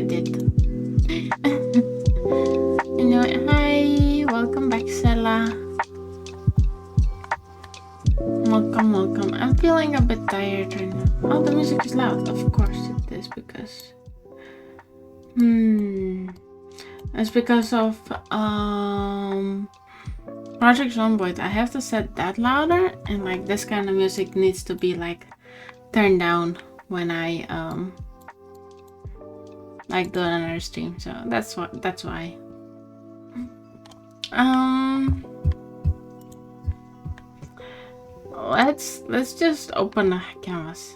did. Anyway, hi, welcome back, Sela. Welcome. I'm feeling a bit tired right now. Oh, the music is loud. Of course it is because it's because of Project Zomboid. I have to set that louder, and like this kind of music needs to be like turned down when I like do another stream. So that's why. Let's just open the canvas.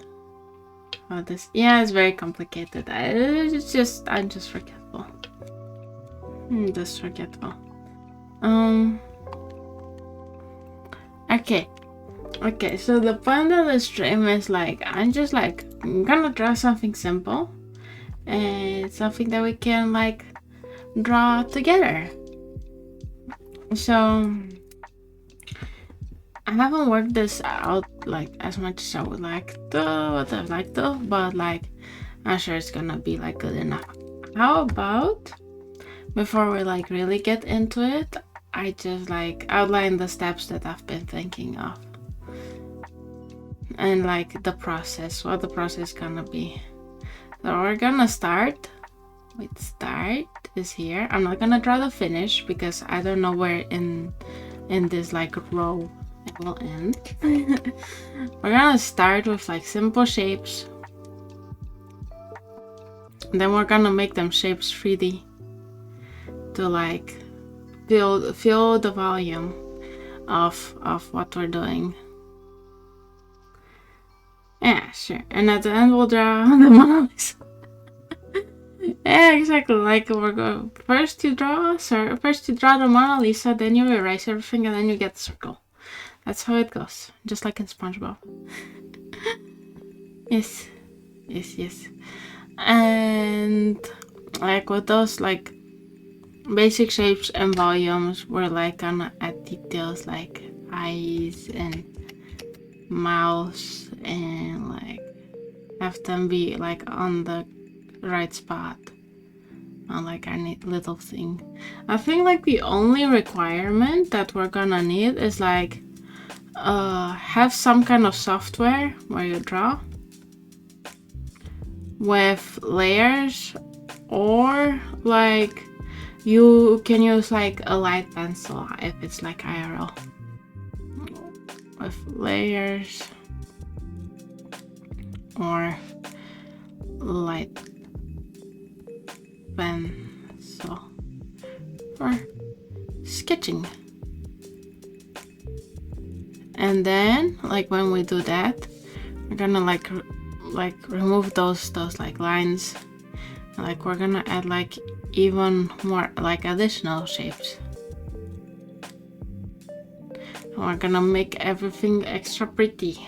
Oh, this, yeah, it's very complicated. I'm just forgetful. Just forgetful. Okay, so the point of the stream is like I'm gonna draw something simple and something that we can like draw together. So I haven't worked this out like as much as I would like to, but like I'm sure it's gonna be like good enough. How about before we like really get into it, I just like outline the steps that I've been thinking of and like the process, what the process is gonna be. So we're gonna start with start is here. I'm not gonna draw the finish because I don't know where in this like row it will end. We're gonna start with like simple shapes, and then we're gonna make them shapes 3D to like feel the volume of what we're doing. Yeah, sure. And at the end we'll draw the Mona Lisa. Yeah, exactly. Like we're going first you draw the Mona Lisa, then you erase everything, and then you get the circle. That's how it goes, just like in SpongeBob. Yes. And like with those like basic shapes and volumes, we're like gonna add details like eyes and mouths and like have them be like on the right spot on like our neat little thing. I think like the only requirement that we're gonna need is like have some kind of software where you draw with layers, or like you can use like a light pencil if it's like IRL with layers or light pencil for sketching. And then like when we do that, we're gonna like remove those like lines. Like we're gonna add like even more like additional shapes. And we're gonna make everything extra pretty.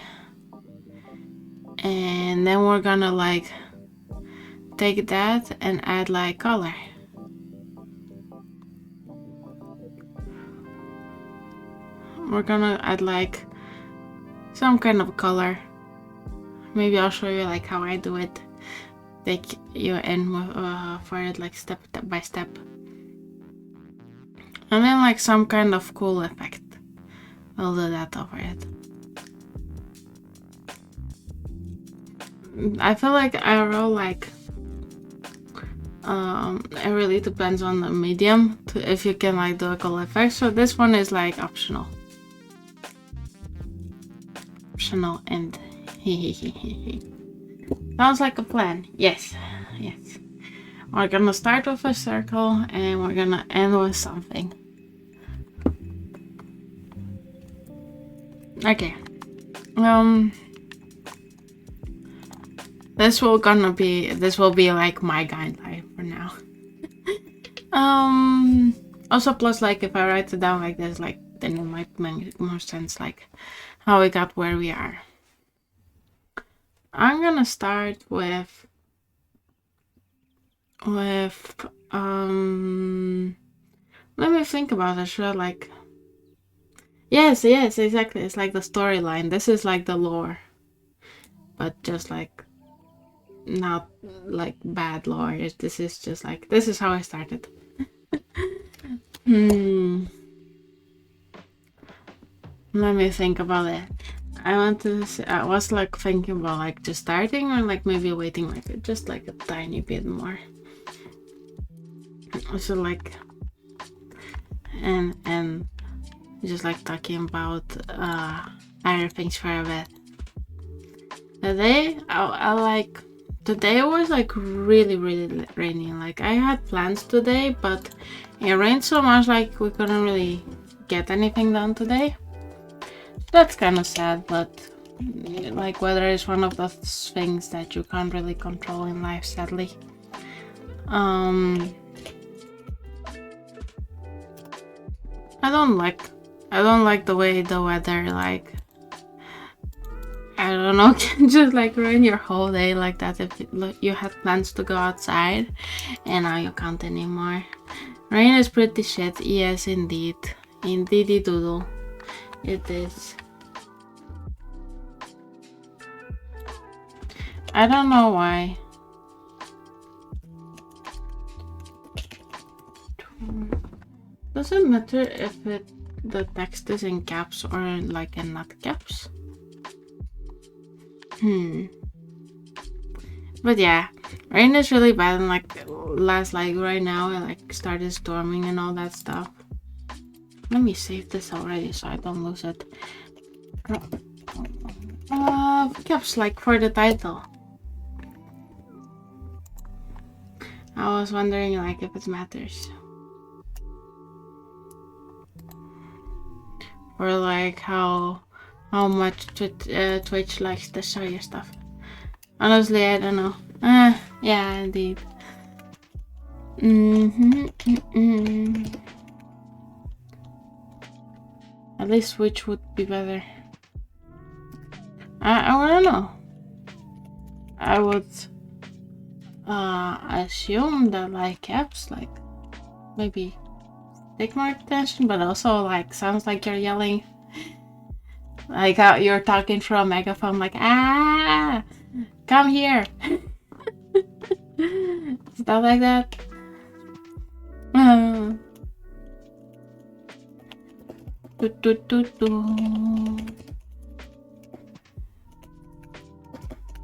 And then we're gonna like take that and add like color. We're gonna add like some kind of color. Maybe I'll show you like how I do it. Take you in for it like step by step. And then like some kind of cool effect. I'll do that over it. I feel like I roll like it really depends on the medium if you can like do a cool effect. So this one is like optional and sounds like a plan. Yes. We're gonna start with a circle and we're gonna end with something. Okay. This will be like my guideline for now. Also plus like if I write it down like this, like then it might make more sense like how we got where we are. I'm gonna start with let me think about it. Should I like yes, exactly. It's like the storyline. This is like the lore, but just like not like bad lawyers. This is just like, this is how I started. Let me think about it. I was like thinking about like just starting or like maybe waiting like just like a tiny bit more. So like, and just like talking about other things for a bit. Today, I like, today was like really rainy. Like I had plans today, but it rained so much like we couldn't really get anything done today. That's kind of sad, but like weather is one of those things that you can't really control in life, sadly. I don't like the way the weather, like, I don't know, can just like ruin your whole day like that if you had plans to go outside and now you can't anymore. Rain is pretty shit, yes indeed. Indeedy doodle. It is. I don't know why. Doesn't matter if the text is in caps or like in not caps. But yeah, rain is really bad, and like right now it like started storming and all that stuff. Let me save this already so I don't lose it. Caps like for the title. I was wondering like if it matters. Or like how much Twitch likes to show you stuff. Honestly, I don't know. Yeah, indeed. At least Switch would be better. I don't know. I would assume that like caps like maybe take more attention, but also like sounds like you're yelling, like how you're talking through a megaphone, like come here. Stuff like that.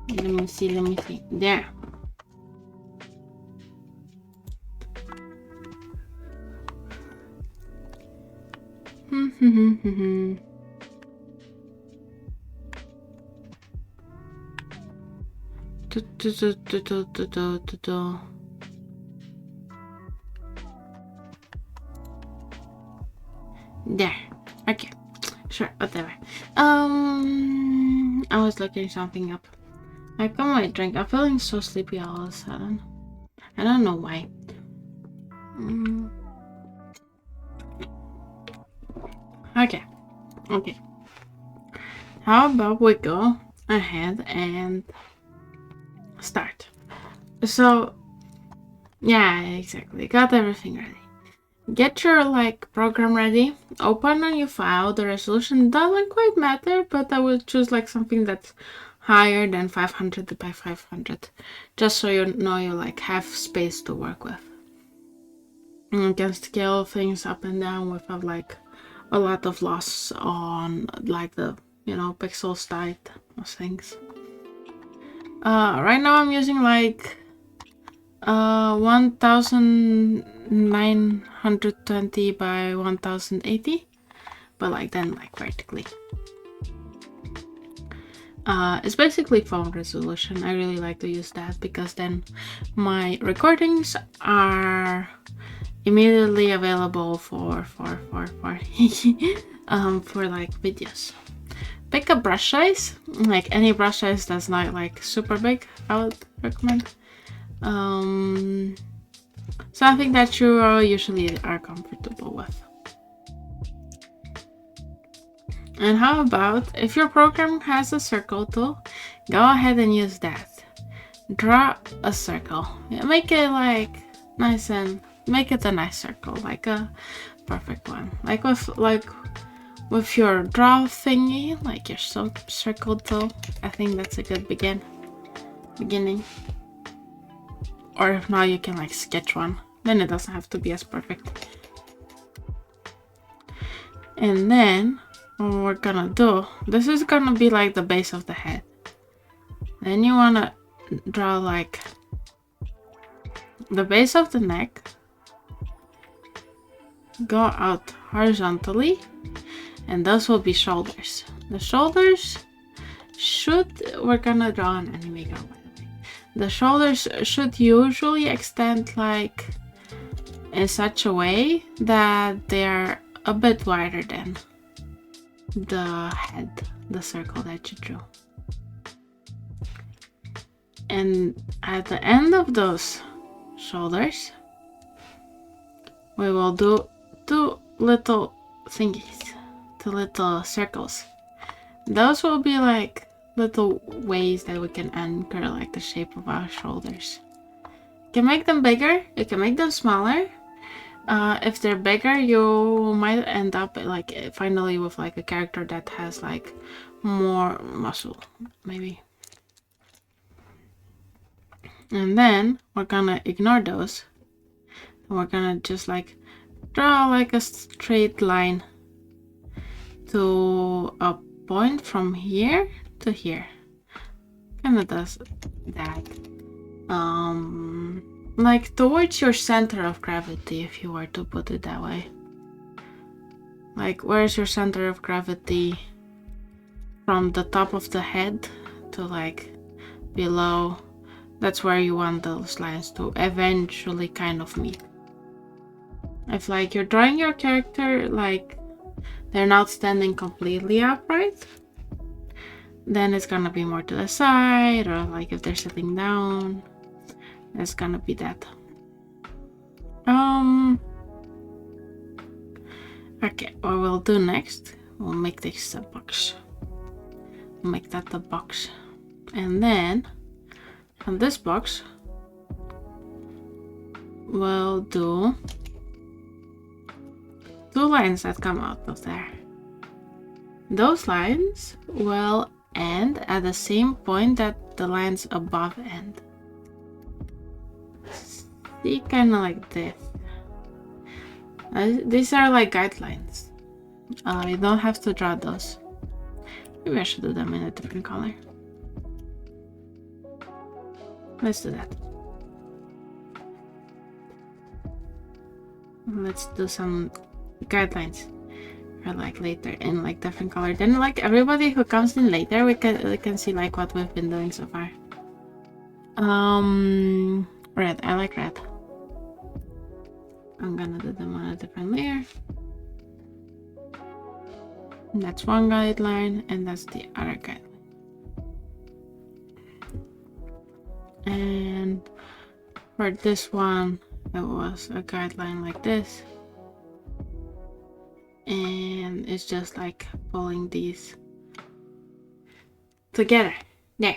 Let me see. There. There. Okay. Sure, whatever. I was looking something up. I got my drink. I'm feeling so sleepy all of a sudden. I don't know why. Okay. How about we go ahead and start? So, yeah, exactly. Got everything ready. Get your like program ready. Open a new file. The resolution doesn't quite matter, but I will choose like something that's higher than 500 by 500, just so you know you like have space to work with. And you can scale things up and down without like a lot of loss on like the pixel type of things. Right now I'm using like 1920 by 1080, but like then like vertically. It's basically phone resolution. I really like to use that because then my recordings are immediately available for like videos. Pick a brush size, like any brush size that's not like super big. I would recommend something that you usually are comfortable with. And how about if your program has a circle tool, go ahead and use that. Draw a circle. Make it like nice and make it a nice circle, like a perfect one. Like with your draw thingy, like your circle tool. I think that's a good beginning. Or if not, you can like sketch one. Then it doesn't have to be as perfect. And then what we're gonna do, this is gonna be like the base of the head. Then you wanna draw like the base of the neck, go out horizontally, and those will be shoulders. The shoulders we're gonna draw an anime girl, by the way. The shoulders should usually extend like in such a way that they're a bit wider than the head, the circle that you drew. And at the end of those shoulders, we will do two little thingies, two little circles. Those will be like little ways that we can anchor like the shape of our shoulders. You can make them bigger, you can make them smaller. If they're bigger, you might end up like finally with like a character that has like more muscle, maybe. And then we're gonna ignore those. And we're gonna just like draw like a straight line to a point from here to here. Kinda does that. Like towards your center of gravity, if you were to put it that way. Like where's your center of gravity from the top of the head to like below? That's where you want those lines to eventually kind of meet. If like you're drawing your character like they're not standing completely upright, then it's gonna be more to the side, or like if they're sitting down, it's gonna be that. Okay, what we'll do next, we'll make this a box. We'll make that the box. And then on this box, we'll do two lines that come out of there. Those lines will end at the same point that the lines above end. See, kind of like this. These are like guidelines. You don't have to draw those. Maybe I should do them in a different color. Let's do that. Let's do some guidelines for like later in like different color. Then like everybody who comes in later, we can see like what we've been doing so far. Red. I like red. I'm gonna do them on a different layer. And that's one guideline, and that's the other guideline. And for this one, it was a guideline like this. And it's just like pulling these together. There.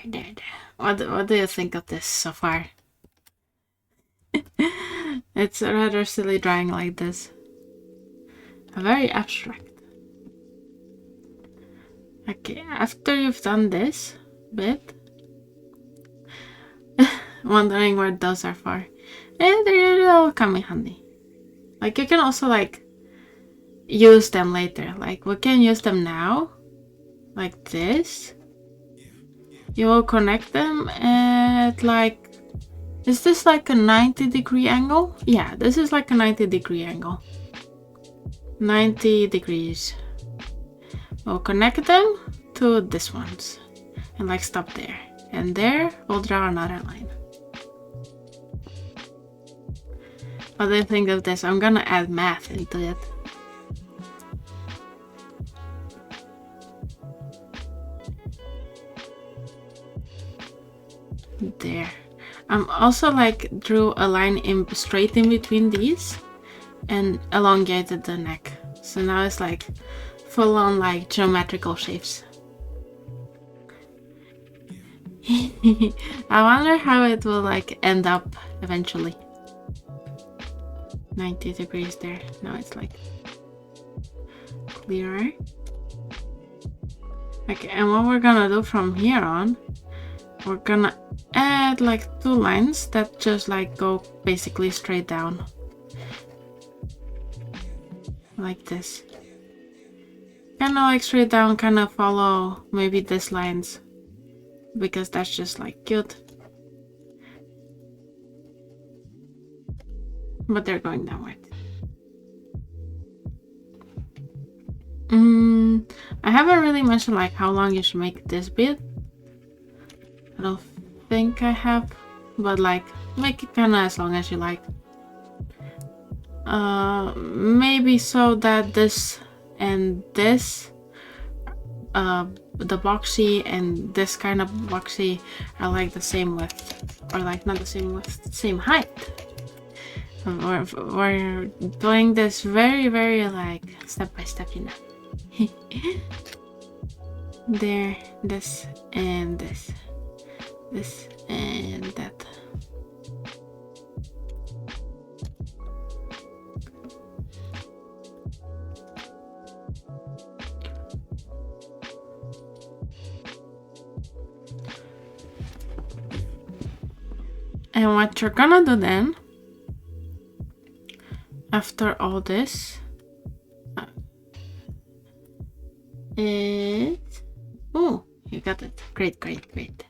What do you think of this so far? It's a rather silly drawing like this. Very abstract. Okay, after you've done this bit, wondering what those are for, they'll come in handy. Like you can also like use them later. Like we can use them now, like this. You will connect them at like, is this like a 90-degree angle? Yeah, this is like a 90-degree angle. 90 degrees. We'll connect them to this ones and like stop there. And there we'll draw another line. What do you think of this? I'm gonna add math into it. There. I'm also like drew a line straight in between these and elongated the neck. So now it's like full on like geometrical shapes. I wonder how it will like end up eventually. 90 degrees there. Now it's like clearer. Okay, and what we're gonna do from here on we're gonna add like 2 lines that just like go basically straight down. Like this. Kind of like straight down, kind of follow maybe these lines. Because that's just like cute. But they're going downward. I haven't really mentioned like how long you should make this bit. I don't think I have, but like make it kind of as long as you like. Maybe so that this and this, the boxy and this kind of boxy are like the same width, or like not the same width, same height. We're doing this very, very like step by step, you know. There, this and this, this and that. And what you're gonna do then, after all this, is... Oh, you got it. Great, great, great.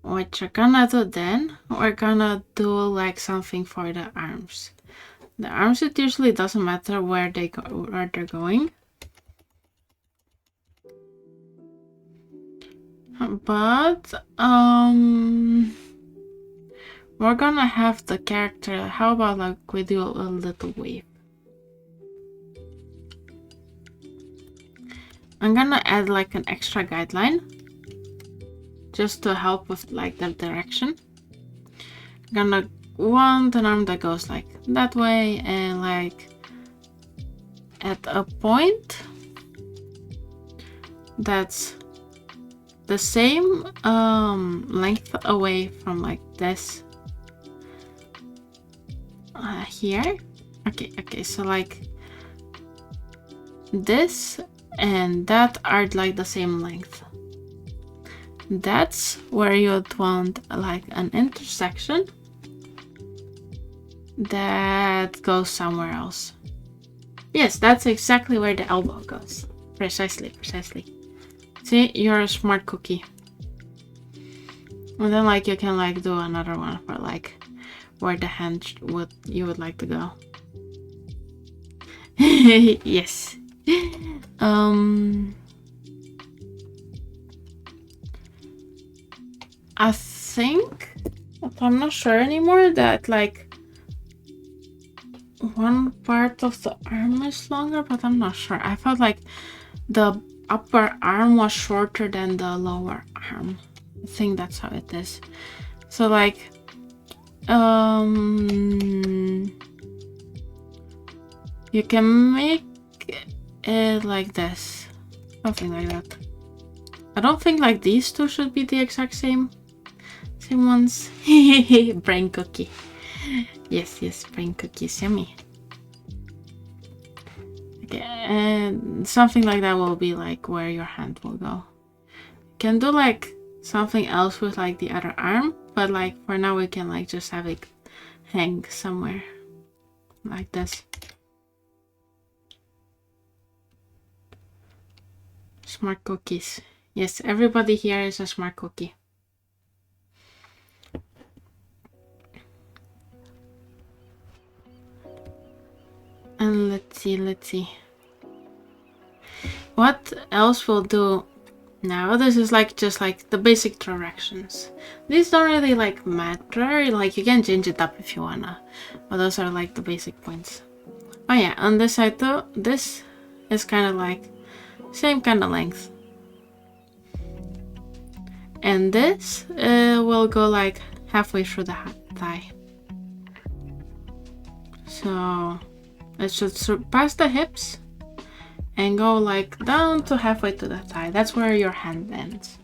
What you're gonna do then, we're gonna do like something for the arms. The arms, it usually doesn't matter where they go, where they're going. But, we're gonna have the character, how about like we do a little wave. I'm gonna add like an extra guideline just to help with like the direction. I'm gonna want an arm that goes like that way and like at a point that's the same length away from like this here. Okay, so like this and that are like the same length. That's where you'd want like an intersection that goes somewhere else. Yes, that's exactly where the elbow goes. Precisely. See, you're a smart cookie. And then like you can like do another one for like where the hand you would like to go. Yes. I think, but I'm not sure anymore, that like one part of the arm is longer, but I'm not sure. I felt like the upper arm was shorter than the lower arm. I think that's how it is. So like you can make it like this, something like that. I don't think like these two should be the exact same ones. Brain cookie. Yes, brain cookies, yummy. Okay, and something like that will be like where your hand will go. You can do like something else with like the other arm, but like for now we can like just have it hang somewhere like this. Smart cookies. Yes, everybody here is a smart cookie. And let's see. What else we'll do now? This is like just like the basic directions. These don't really like matter. Like you can change it up if you wanna, but those are like the basic points. Oh yeah, on this side though, this is kind of like same kind of length. And this will go like halfway through the thigh. So it should surpass the hips and go like down to halfway to the thigh. That's where your hand ends.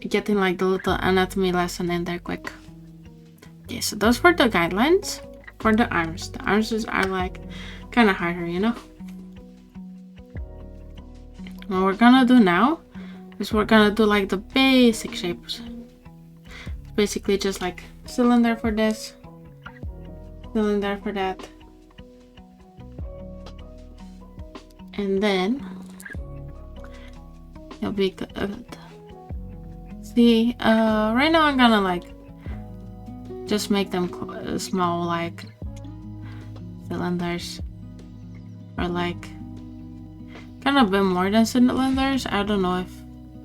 Getting like the little anatomy lesson in there quick. Okay, so those were the guidelines for the arms. The arms are like kind of harder, you know. What we're gonna do now is we're gonna do like the basic shapes. Basically just like cylinder for this, cylinder for that, and then it'll be good. See, right now I'm gonna like just make them small, like cylinders, or like kind of a bit more than cylinders. I don't know if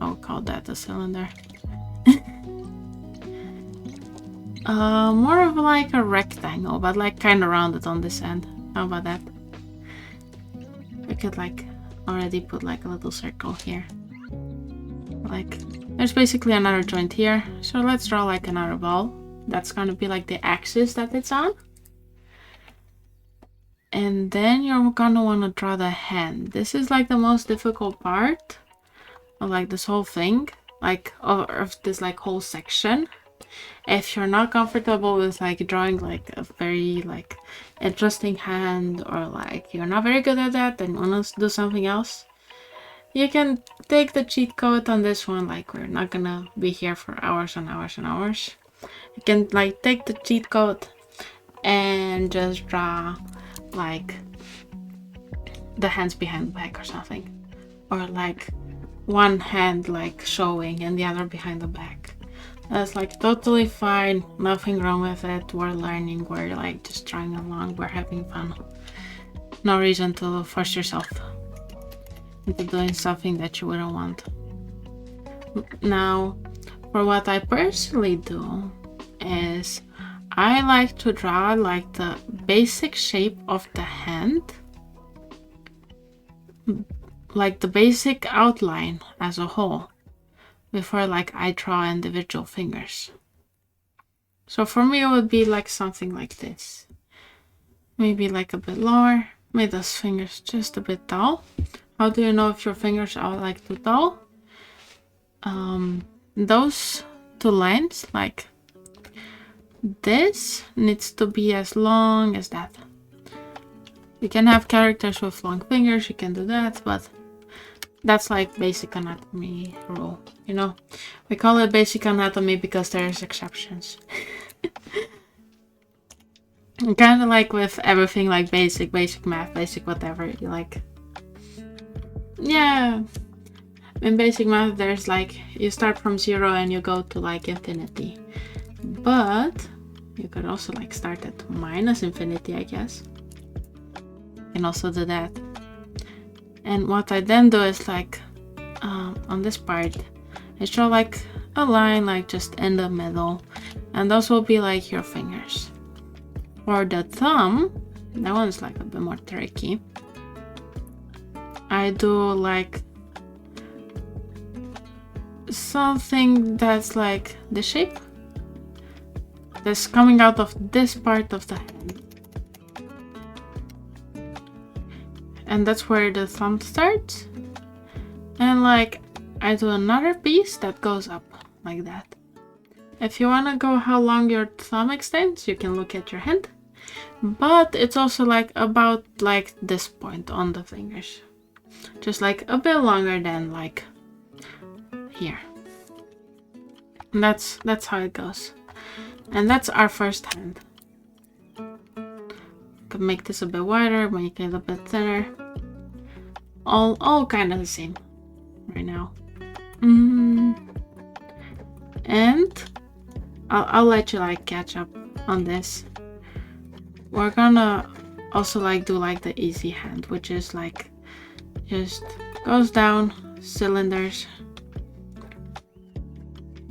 I'll call that a cylinder. More of like a rectangle, but like kind of rounded on this end. How about that? We could like already put like a little circle here. Like there's basically another joint here, so let's draw like another ball. That's gonna be like the axis that it's on. And then you're gonna want to draw the hand. This is like the most difficult part of like this whole thing, like of this like whole section. If you're not comfortable with like drawing like a very like interesting hand, or like you're not very good at that and want to do something else, you can take the cheat code on this one. Like we're not gonna be here for hours and hours and hours. You can like take the cheat code and just draw like the hands behind the back or something, or like one hand like showing and the other behind the back. That's like totally fine, nothing wrong with it. We're learning, we're like just trying along, we're having fun. No reason to force yourself into doing something that you wouldn't want. Now, for what I personally do is I like to draw like the basic shape of the hand, like the basic outline as a whole, before like I draw individual fingers. So for me it would be like something like this. Maybe like a bit lower, make those fingers just a bit tall. How do you know if your fingers are like too tall? Those two lines, like this needs to be as long as that. You can have characters with long fingers, you can do that, but that's like basic anatomy rule, you know? We call it basic anatomy because there's exceptions. Kind of like with everything, like basic math, basic whatever, you like. Yeah, in basic math there's like, you start from 0 and you go to like infinity. But you could also like start at minus infinity, I guess. You can also do that. And what I then do is like, on this part, I draw like a line like just in the middle. And those will be like your fingers. For the thumb, that one's like a bit more tricky. I do like something that's like the shape that's coming out of this part of the hand. And that's where the thumb starts. And like I do another piece that goes up like that. If you want to go how long your thumb extends, you can look at your hand. But it's also like about like this point on the fingers. Just like a bit longer than like here. And that's how it goes. And that's our first hand. Could make this a bit wider, make it a bit thinner. All kind of the same right now. And I'll let you like catch up on this. We're gonna also like do like the easy hand, which is like just goes down, cylinders,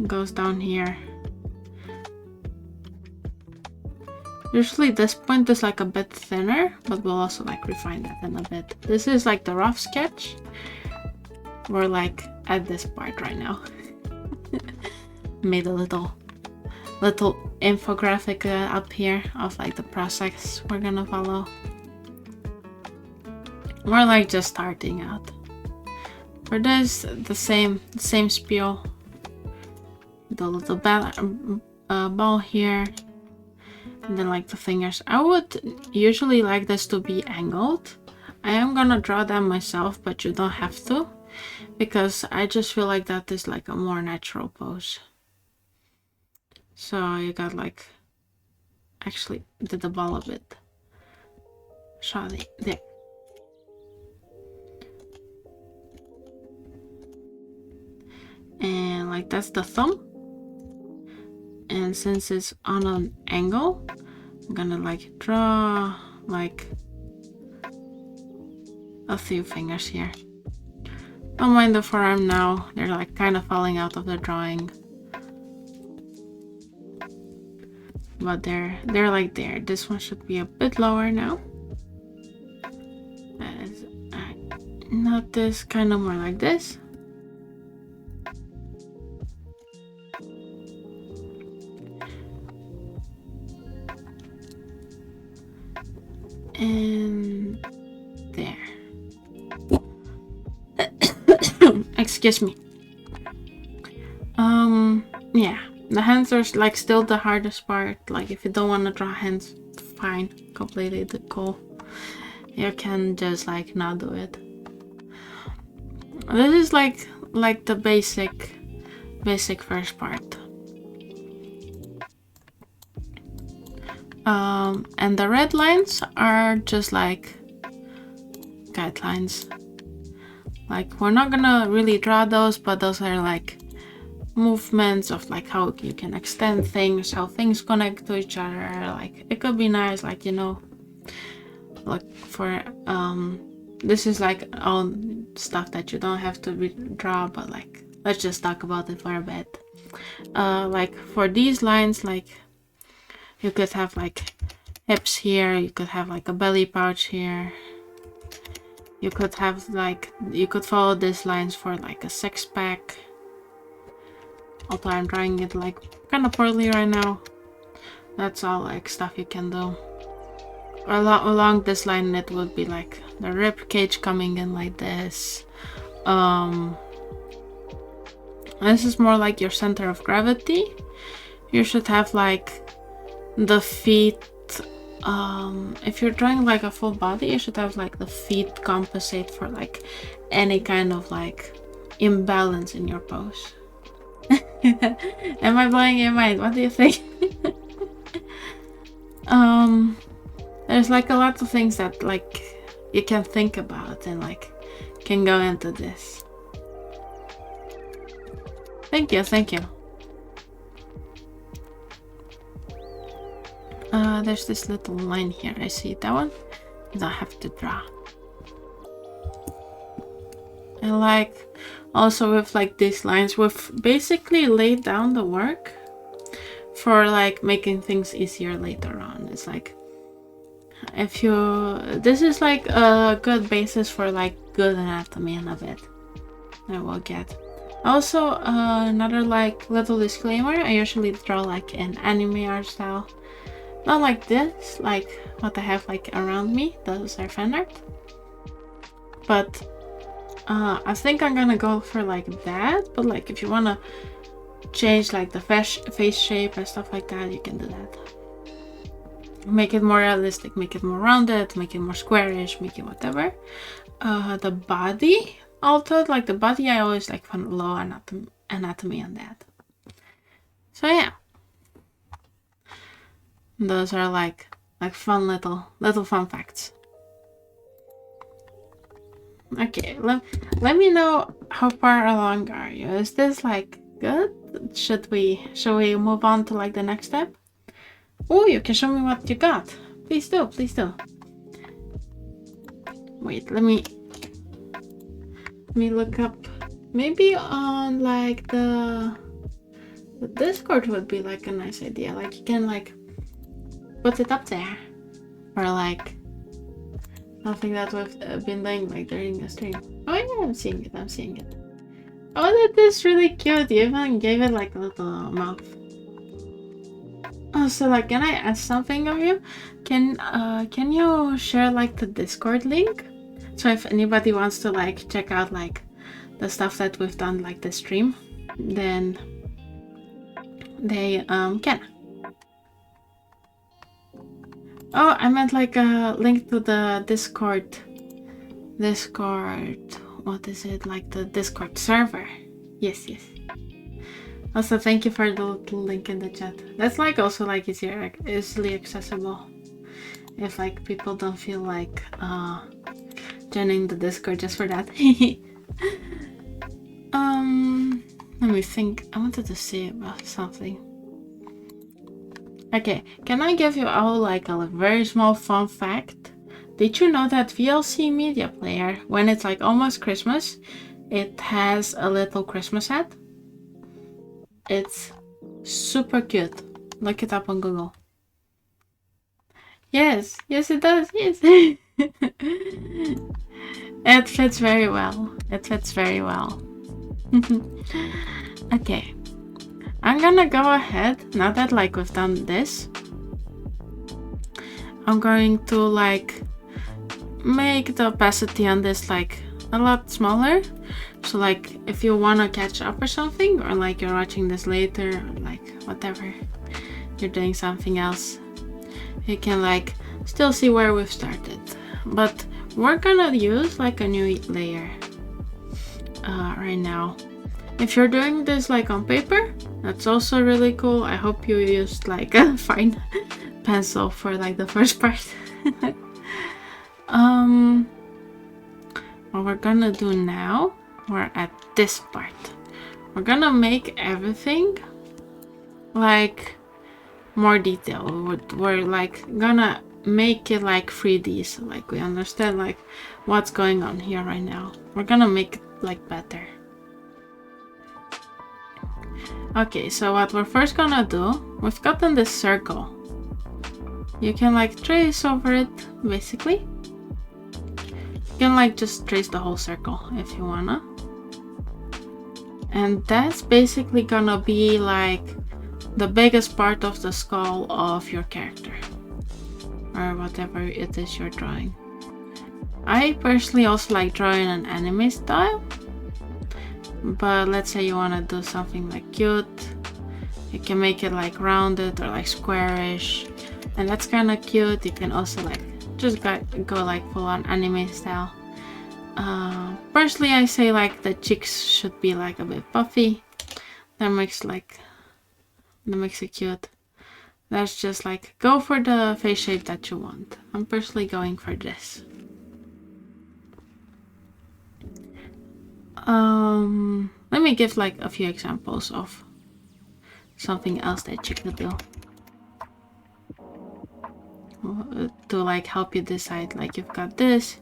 goes down here. Usually this point is like a bit thinner, but we'll also like refine that in a bit. This is like the rough sketch. We're like at this part right now. Made a little infographic up here of like the process we're gonna follow. We're like just starting out. For this, the same spiel. The little ball here. And then like the fingers. I would usually like this to be angled. I am gonna draw them myself, but you don't have to. because I just feel like that is like a more natural pose. So you got like, actually did the ball a bit. Shoddy, there. And like that's the thumb. And since it's on an angle, I'm gonna like draw like a few fingers here. Don't mind the forearm now, they're like kind of falling out of the drawing. But they're like there. This one should be a bit lower now. Not this, kind of more like this. And there. Excuse me. Yeah, the hands are like still the hardest part. Like if you don't want to draw hands, fine, completely cool. You can just like not do it. This is like the basic first part. And the red lines are just like guidelines. Like we're not gonna really draw those, but those are like movements of like how you can extend things, how things connect to each other. Like it could be nice, like, you know, like for this is like all stuff that you don't have to draw, but like let's just talk about it for a bit. Like for these lines, like you could have like hips here, you could have like a belly pouch here, you could have like, you could follow these lines for like a six-pack. Although I'm drawing it like kind of poorly right now. That's all like stuff you can do. Along this line it would be like the rib cage coming in like this. This is more like your center of gravity. You should have like the feet, if you're drawing like a full body, you should have like the feet compensate for like any kind of like imbalance in your pose. Am I blowing your mind? What do you think? There's like a lot of things that like you can think about and like can go into this. Thank you. There's this little line here. I see that one. I have to draw. And like also with like these lines, we've basically laid down the work for like making things easier later on. It's like if you, this is like a good basis for like good anatomy in a bit. I will get. Also, another like little disclaimer, I usually draw like an anime art style. Not like this, like what I have like around me, those are fan art. But I think I'm gonna go for like that, but like if you wanna change like the face shape and stuff like that, you can do that. Make it more realistic, make it more rounded, make it more squarish, make it whatever. The body, although like the body I always like fun low anatomy on that. So yeah. Those are like fun little fun facts. Okay, let me know how far along are you. Is this like good? Should we move on to like the next step? Oh, you can show me what you got. Please do. Wait, let me look up. Maybe on like the Discord would be like a nice idea. Like you can like put it up there, or like something that we've been doing like during the stream. Oh yeah, I'm seeing it. Oh, that is really cute. You even gave it like a little mouth. Oh, so like, can I ask something of you? Can you share like the Discord link? So if anybody wants to like check out like the stuff that we've done like the stream, then they can. Oh, I meant like a link to the Discord what is it, like the Discord server. Yes. Also, thank you for the little link in the chat. That's like also like easily accessible. If like people don't feel like joining the Discord just for that. Let me think. I wanted to say about something. Okay, can I give you all like a very small fun fact? Did you know that VLC Media Player, when it's like almost Christmas, it has a little Christmas hat? It's super cute. Look it up on Google. Yes, it does. Yes. It fits very well. Okay. I'm gonna go ahead, now that like we've done this, I'm going to like make the opacity on this like a lot smaller. So like if you wanna catch up or something, or like you're watching this later, or like whatever, you're doing something else, you can like still see where we've started. But we're gonna use like a new layer right now. If you're doing this like on paper, that's also really cool. I hope you used like a fine pencil for like the first part. What we're gonna do now, we're at this part. We're gonna make everything like more detailed. We're like gonna make it like 3D, so like we understand like what's going on here right now. We're gonna make it like better. Okay, so what we're first gonna do, we've gotten this circle. You can like trace over it, basically. You can like just trace the whole circle if you wanna. And that's basically gonna be like the biggest part of the skull of your character. Or whatever it is you're drawing. I personally also like drawing an anime style. But let's say you want to do something like cute, you can make it like rounded or like squarish, and that's kind of cute. You can also like just go like full on anime style. Personally, I say like the cheeks should be like a bit puffy. That makes it cute. That's just like go for the face shape that you want. I'm personally going for this. Let me give like a few examples of something else that you could do to like help you decide. Like you've got this,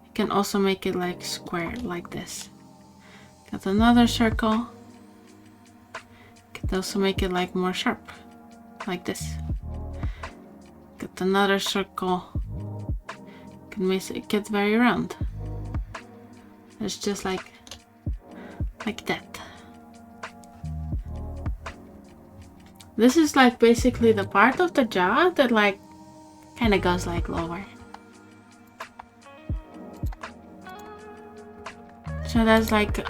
you can also make it like square like this. Got another circle, you can also make it like more sharp like this. Got another circle, you can make it very round. It's just like that. This is like basically the part of the jaw that like kind of goes like lower. So that's like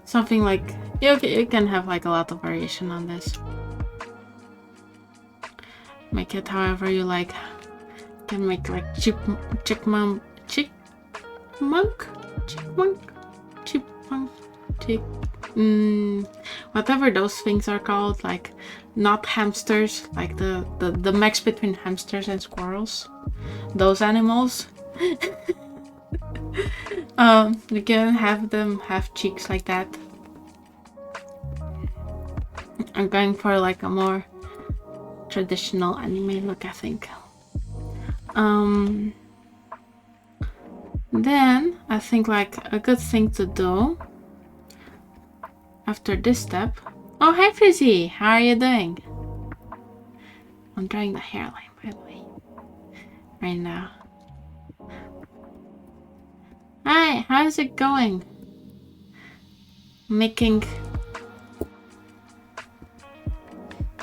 something like you can have like a lot of variation on this. Make it however you like. You can make like chipmunk, whatever those things are called, like not hamsters, like the mix between hamsters and squirrels, those animals. You can have them have cheeks like that. I'm going for like a more traditional anime look, I think. Then I think like a good thing to do after this step. Oh, hi Frizzy, how are you doing? I'm drawing the hairline, by the way, right now. Hi, how's it going?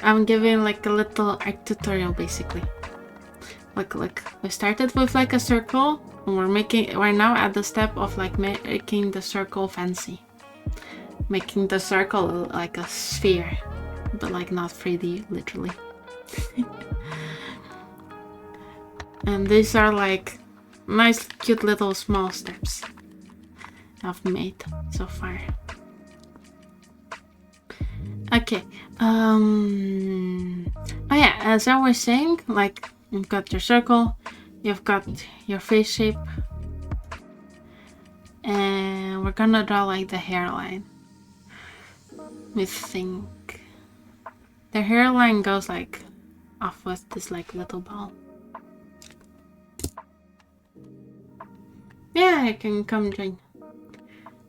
I'm giving like a little art tutorial basically. Look, we started with like a circle, and we're now at the step of like making the circle fancy. Making the circle like a sphere, but like not 3D, literally. And these are like nice, cute little small steps. I've made so far. Okay. Oh yeah, as I was saying, like you've got your circle, you've got your face shape, and we're gonna draw like the hairline. We think the hairline goes like off with this like little ball. Yeah, you can come join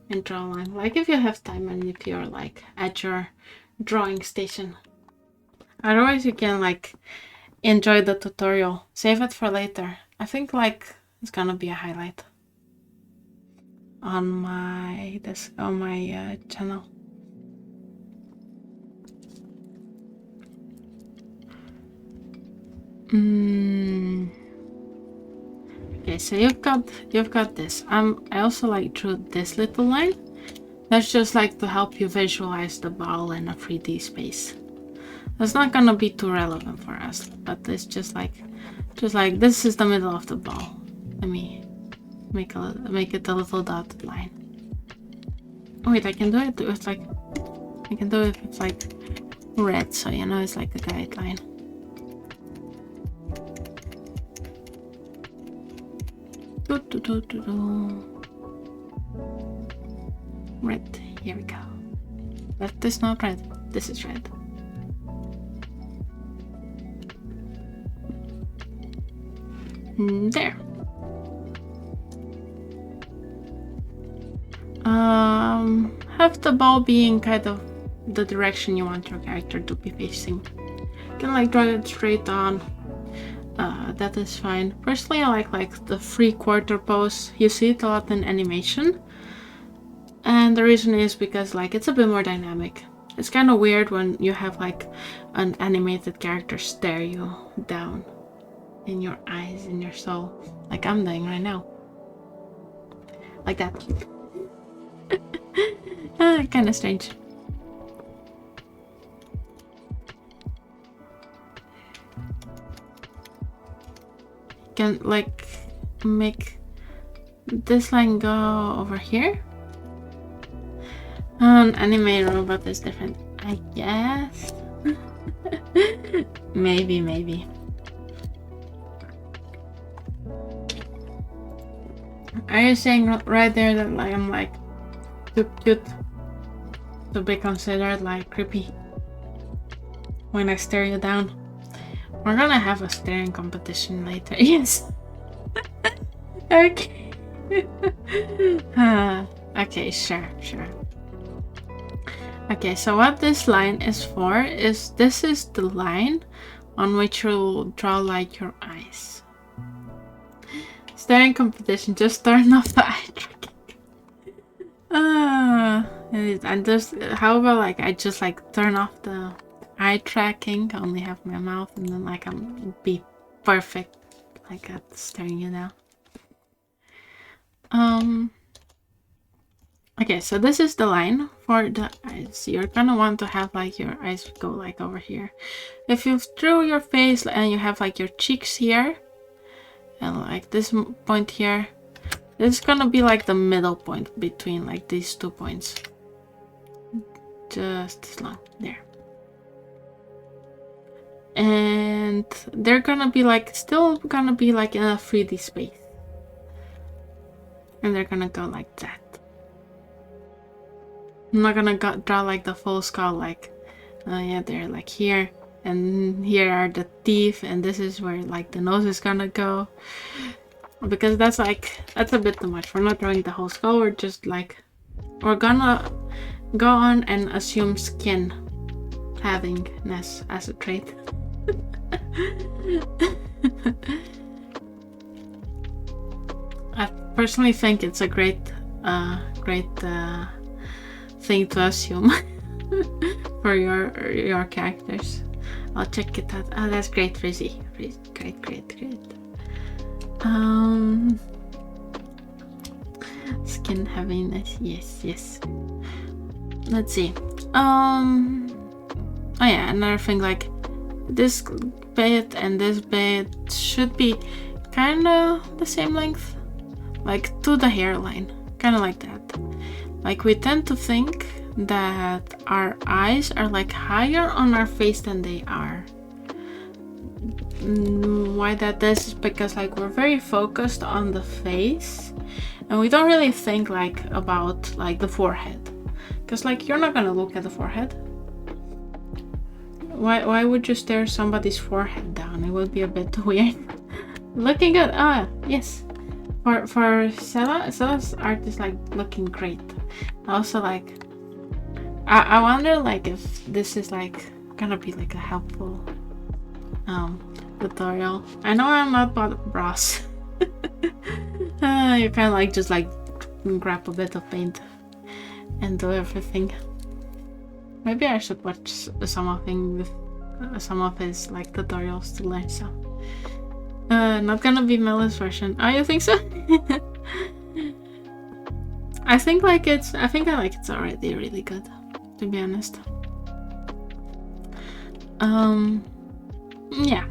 and draw a line. Like if you have time and if you're like at your drawing station. Otherwise you can like enjoy the tutorial. Save it for later. I think like it's gonna be a highlight on my channel. Okay, so you've got this. I also like drew this little line. That's just like to help you visualize the ball in a 3D space. That's not gonna be too relevant for us, but it's just like this is the middle of the ball. Let me make it a little dotted line. Oh wait, I can do it with like it's like red, so you know it's like a guideline. Red, here we go. Left is not red, this is red. There. Have the ball being kind of the direction you want your character to be facing. You can like draw it straight on. That is fine. Personally, I like the 3/4 pose. You see it a lot in animation, and the reason is because like it's a bit more dynamic. It's kind of weird when you have like an animated character stare you down in your eyes, in your soul, like I'm doing right now, like that. Kind of strange. Can like make this line go over here. An anime robot is different, I guess. maybe. Are you saying right there that like, I'm like too cute to be considered like creepy when I stare you down? We're gonna have a staring competition later. Yes. Okay. Okay, sure. Okay, so what this line is for is this is the line on which you'll draw like your eyes. Staring competition, just turn off the eye tracking. And just how about like I just like turn off the eye tracking, only have my mouth, and then like I'm be perfect like at staring you down. Okay, so this is the line for the eyes. You're gonna want to have like your eyes go like over here. If you drew your face and you have like your cheeks here and like this point here, it's gonna be like the middle point between like these 2 points. Just as long there. And they're gonna be like still gonna be like in a 3D space, and they're gonna go like that. I'm not gonna draw like the full skull, like yeah, they're like here, and here are the teeth, and this is where like the nose is gonna go, because that's a bit too much. We're not drawing the whole skull, we're just like we're gonna go on and assume skin havingness as a trait. I personally think it's a great thing to assume for your characters. I'll check it out. Oh, that's great, Frizzy. Great. Skin havingness. Yes. Let's see. Oh yeah, another thing, like this bit and this bit should be kind of the same length, like to the hairline, kind of like that. Like we tend to think that our eyes are like higher on our face than they are. Why that is because like we're very focused on the face, and we don't really think like about like the forehead, because like you're not gonna look at the forehead. Why would you stare somebody's forehead down? It would be a bit weird. Looking at yes, for Stella's art is like looking great. Also like I wonder like if this is like gonna be like a helpful tutorial. I know I'm not about bras. You kind of like just like grab a bit of paint and do everything. Maybe I should watch some of his like tutorials to learn some. Not gonna be Melu's version. Oh, you think so? I think it's already really good, to be honest. Yeah.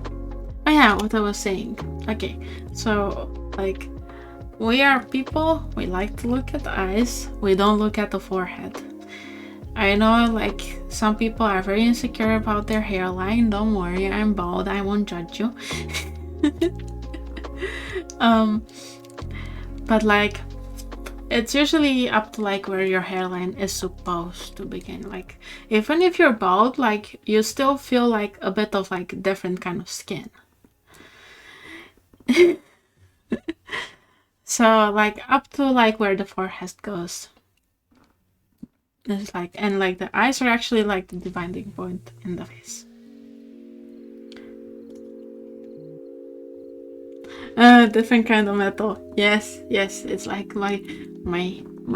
Oh yeah, what I was saying. Okay, so like we are people, we like to look at the eyes, we don't look at the forehead. I know like some people are very insecure about their hairline. Don't worry, I'm bald, I won't judge you. But like it's usually up to like where your hairline is supposed to begin. Like even if you're bald, like you still feel like a bit of like different kind of skin. So like up to like where the forehead goes. It's like, and like the eyes are actually like the dividing point in the face. Different kind of metal. Yes, it's like my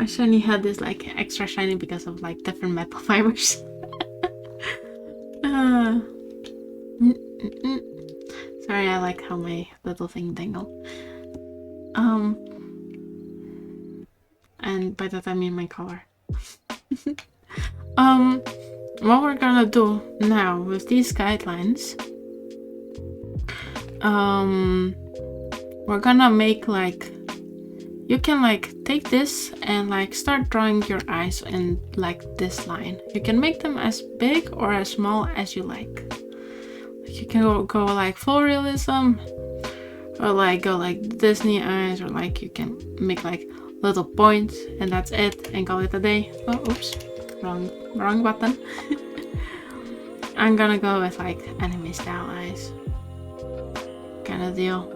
shiny head is like extra shiny because of like different metal fibers. Sorry, I like how my little thing dangled. And by that I mean my collar. What we're gonna do now with these guidelines, we're gonna make like, you can like take this and like start drawing your eyes in like this line. You can make them as big or as small as you like. You can go like full realism, or like go like Disney eyes, or like you can make like little points and that's it and call it a day. Oh, oops, wrong button. I'm gonna go with like anime style eyes kind of deal,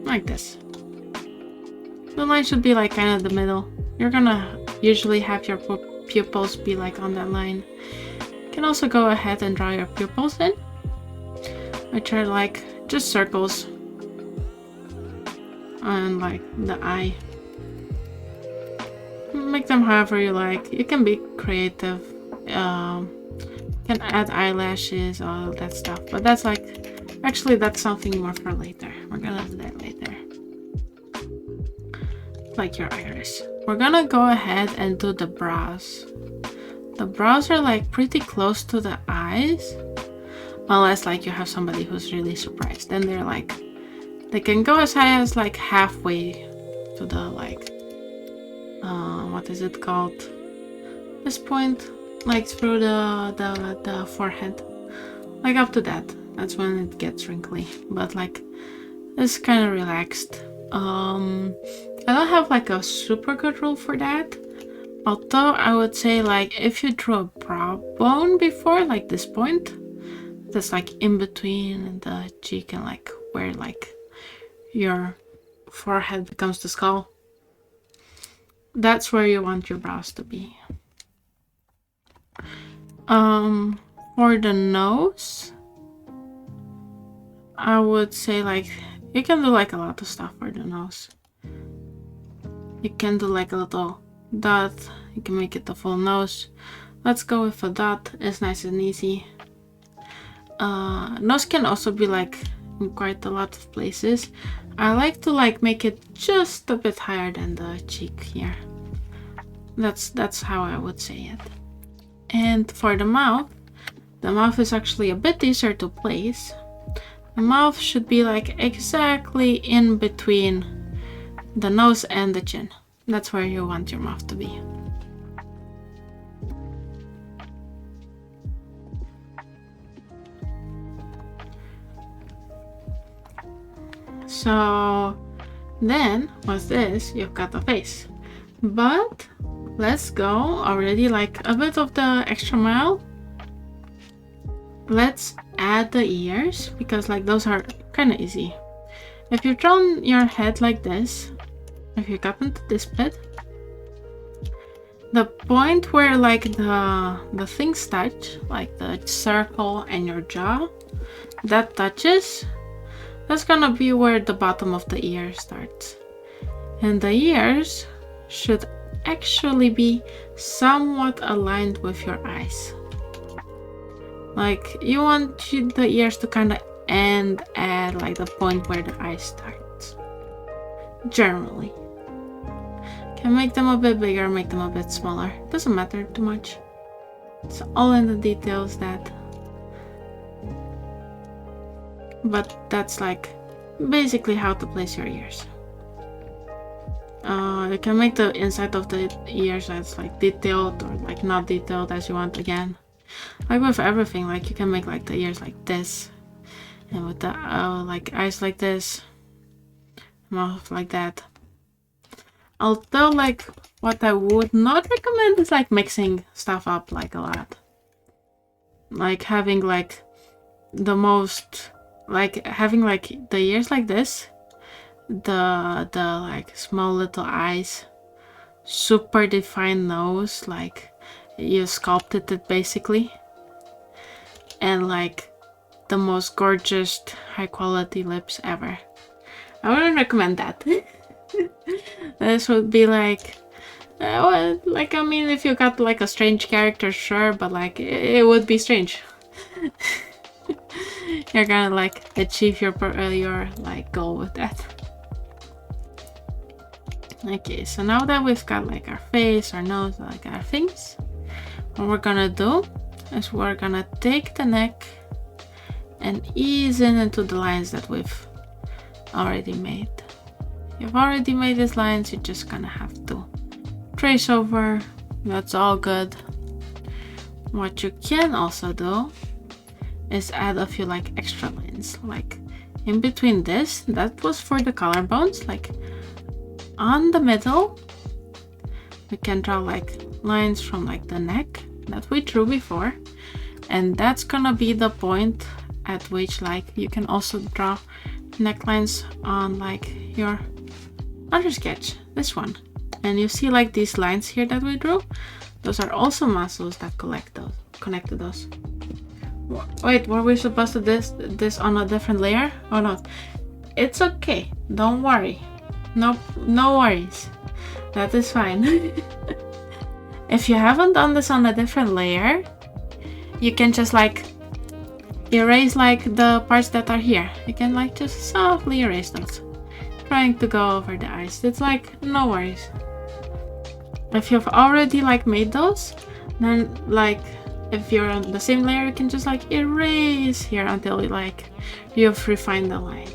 like this. The line should be like kind of the middle. You're gonna usually have your pupils be like on that line. You can also go ahead and draw your pupils in, which are like just circles on like the eye. Make them however you like. You can be creative. You can add eyelashes, all that stuff. But that's like, actually that's something more for later. We're gonna do that later. Like your iris. We're gonna go ahead and do the brows. The brows are like pretty close to the eyes. Unless like you have somebody who's really surprised. Then they're like, they can go as high as like halfway to the like, what is it called? This point, like through the forehead, like up to that. That's when it gets wrinkly, but like it's kind of relaxed. I don't have like a super good rule for that, although I would say like if you drew a brow bone before, like this point that's like in between the cheek and like where like your forehead becomes the skull, that's where you want your brows to be. For the nose, I would say like you can do like a lot of stuff for the nose. You can do like a little dot, you can make it a full nose. Let's go with a dot, it's nice and easy. Nose can also be like in quite a lot of places. I like to like make it just a bit higher than the cheek here. That's how I would say it. And for the mouth is actually a bit easier to place. The mouth should be like exactly in between the nose and the chin. That's where you want your mouth to be. So then with this, you've got the face. But let's go already like a bit of the extra mile. Let's add the ears, because like those are kind of easy. If you've drawn your head like this, if you got into this bit, the point where like the things touch, like the circle and your jaw, that touches, that's gonna be where the bottom of the ear starts. And the ears should actually be somewhat aligned with your eyes. Like you want the ears to kind of end at like the point where the eye starts. Generally. Can make them a bit bigger, make them a bit smaller. Doesn't matter too much. It's all in the details that. But that's like basically how to place your ears. You can make the inside of the ears as like detailed or like not detailed as you want again. Like with everything, like you can make like the ears like this, and with the like eyes like this, mouth like that. Although like what I would not recommend is like mixing stuff up like a lot. Like having like the most, like having like the ears like this, the like small little eyes, super defined nose, like you sculpted it basically, and like the most gorgeous high quality lips ever. I wouldn't recommend that. This would be like well, like I mean if you got like a strange character, sure, but like it would be strange. You're gonna like achieve your like goal with that. Okay, so now that we've got like our face, our nose, like our things, what we're gonna do is we're gonna take the neck and ease into the lines that we've already made. You've already made these lines, you're just gonna have to trace over. That's all good. What you can also do is add a few like extra lines, like in between this, that was for the collarbones, like on the middle we can draw like lines from like the neck that we drew before, and that's gonna be the point at which like you can also draw necklines on like your other sketch, this one. And you see like these lines here that we drew, those are also muscles that connect to those. Wait, were we supposed to do this on a different layer? Oh no, it's okay, don't worry. No worries, that is fine. If you haven't done this on a different layer, you can just like erase like the parts that are here. You can like just softly erase those, trying to go over the eyes. It's like no worries. If you've already like made those, then like if you're on the same layer, you can just like erase here until like you've refined the line.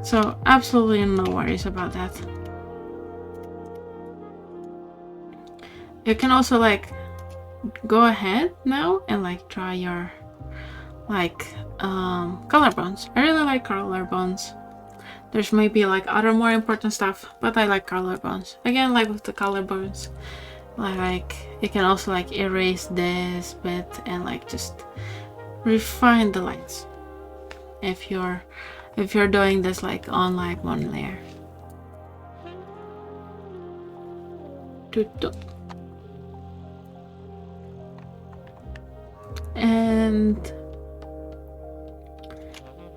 So absolutely no worries about that. You can also like go ahead now and like draw your like collarbones. I really like collarbones. There's maybe like other more important stuff, but I like collarbones. Again, like with the collarbones, like you can also like erase this bit and like just refine the lines if you're doing this like on like one layer. And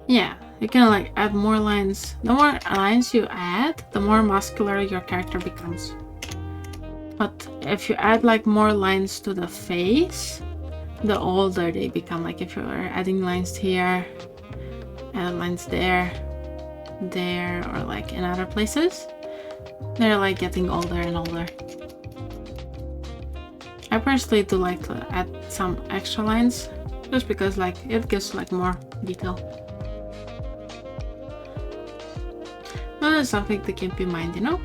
yeah, you can like add more lines. The more lines you add, the more muscular your character becomes. But if you add like more lines to the face, the older they become. Like if you're adding lines here, add lines there, or like in other places, they're like getting older and older. I personally do like to add some extra lines just because like it gives like more detail. But it's something to keep in mind, you know?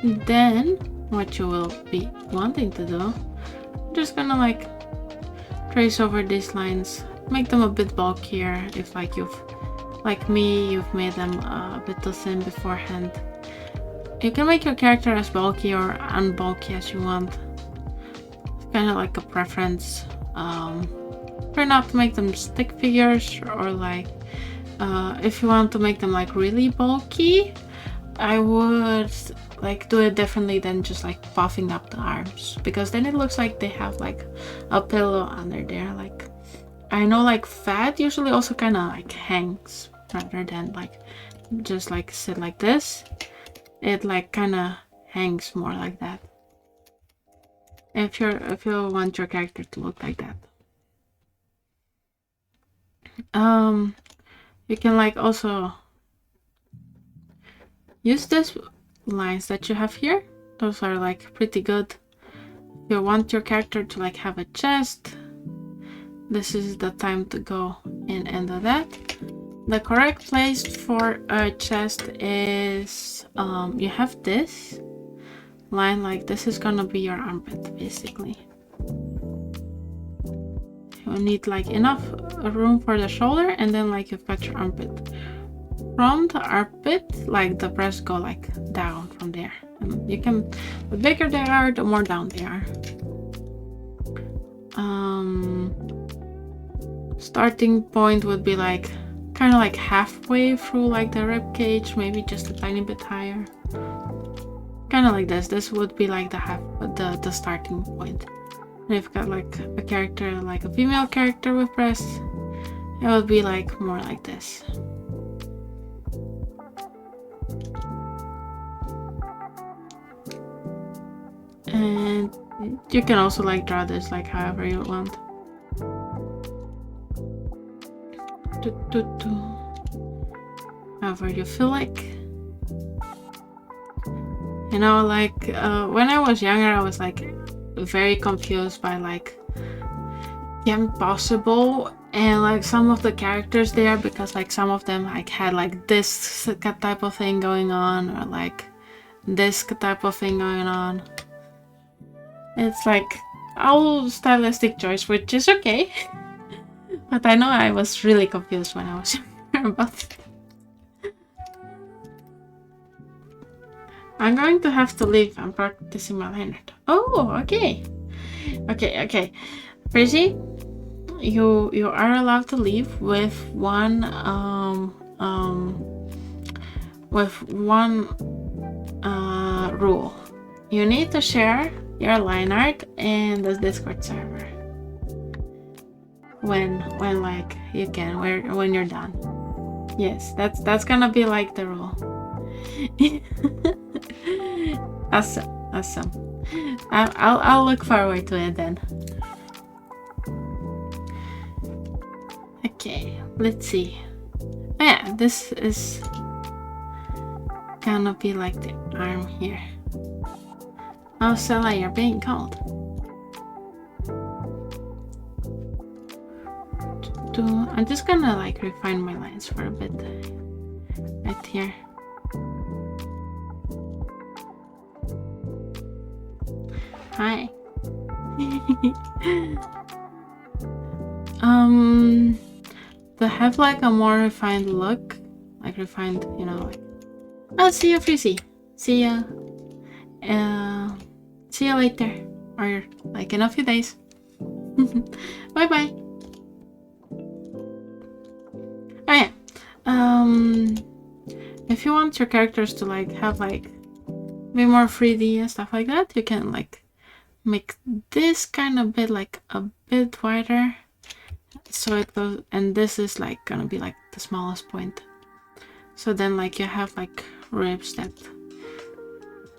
Then what you will be wanting to do, I'm just gonna like trace over these lines, make them a bit bulkier if like like me, you've made them a bit too thin beforehand. You can make your character as bulky or unbulky as you want. It's kind of like a preference. Try not to make them stick figures, or like if you want to make them like really bulky, I would like do it differently than just like puffing up the arms, because then it looks like they have like a pillow under there. Like I know like fat usually also kind of like hangs rather than like just like sit like this. It like kind of hangs more like that. If you want your character to look like that. You can like also use these lines that you have here. Those are like pretty good. If you want your character to like have a chest, this is the time to go in and do that. The correct place for a chest is you have this line, like this is gonna be your armpit basically. You need like enough room for the shoulder, and then like you've got your armpit. From the armpit, like the breasts go like down from there. And you can, the bigger they are, the more down they are. Starting point would be like kind of like halfway through like the rib cage, maybe just a tiny bit higher. Kind of like this. This would be like the starting point. And if you've got like a character, like a female character with breasts, it would be like more like this. And you can also like draw this like however you want. However you feel like. You know, like when I was younger, I was like very confused by like the impossible and like some of the characters there, because like some of them like had like this type of thing going on, or like this type of thing going on. It's like all stylistic choice, which is okay. But I know I was really confused when I was younger about it. I'm going to have to leave. I'm practicing my line art. Oh, okay. Okay. Frizzy, you are allowed to leave with one rule. You need to share your line art in the Discord server when like you can, when you're done. Yes, that's gonna be like the rule. Awesome. I'll look forward to it then. Okay, let's see. Oh, yeah, this is gonna be like the arm here. Oh, Sela, you're being called. I'm just gonna like refine my lines for a bit right here. Hi. To have like a more refined look, like refined, you know, like, oh, see you, Frizzy. See ya later, or like in a few days. Bye bye. Oh yeah. If you want your characters to like have like be more 3D and stuff like that, you can like make this kind of bit like a bit wider, so it goes, and this is like gonna be like the smallest point. So then like you have like ribs that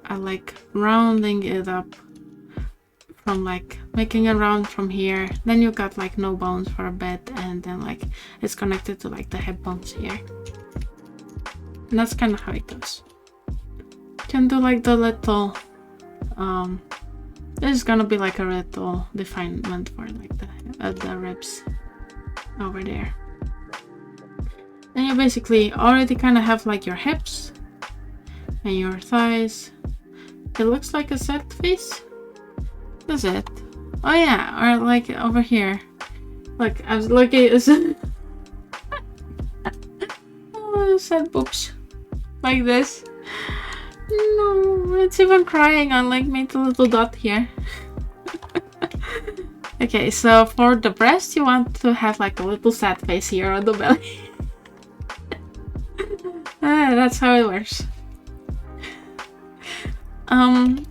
are like rounding it up from like making a round from here. Then you got like no bones for a bit, and then like it's connected to like the hip bones here. And that's kind of how it goes. You can do like the little this is gonna be like a little definement for like the ribs over there. Then you basically already kind of have like your hips and your thighs. It looks like a sad face. Does it? Oh yeah, or like over here. Look, I was looking at oh, sad boobs. Like this. No, it's even crying. I like made a little dot here. Okay, so for the breast, you want to have like a little sad face here on the belly. That's how it works.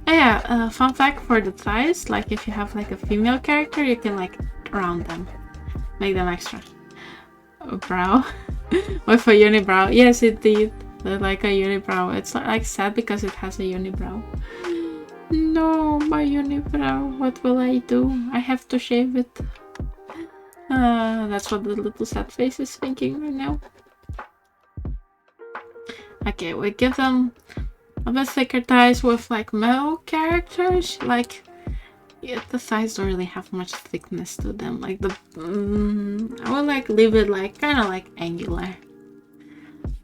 Yeah, fun fact for the thighs, like if you have like a female character, you can like round them, make them extra. Brow with a unibrow. Yes, indeed, like a unibrow. It's like sad because it has a unibrow. No, my unibrow. What will I do? I have to shave it. That's what the little sad face is thinking right now. Okay, we give them a bit thicker thighs with like male characters. Like, yeah, the thighs don't really have much thickness to them. Like the, I would like leave it like kind of like angular,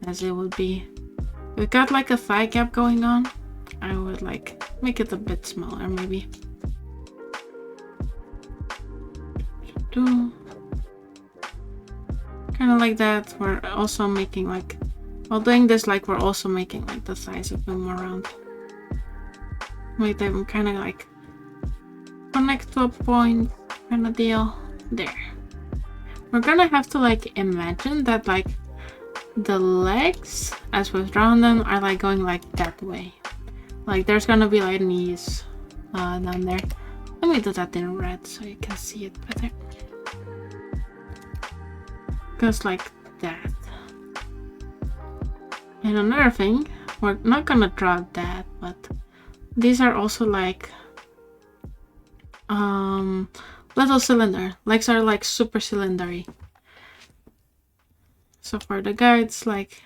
as it would be. We got like a thigh gap going on. I would like make it a bit smaller, maybe. Kind of like that. We're also making like, while doing this, like we're also making like the thighs a bit more round. Make them kind of like connect to a point kind of deal. There. We're gonna have to like imagine that like the legs, as we've drawn them, are like going like that way. Like there's gonna be like knees down there. Let me do that in red so you can see it better. Goes like that. And another thing, we're not gonna draw that, but these are also like little cylinder. Legs are like super cylindery. So for the guides, like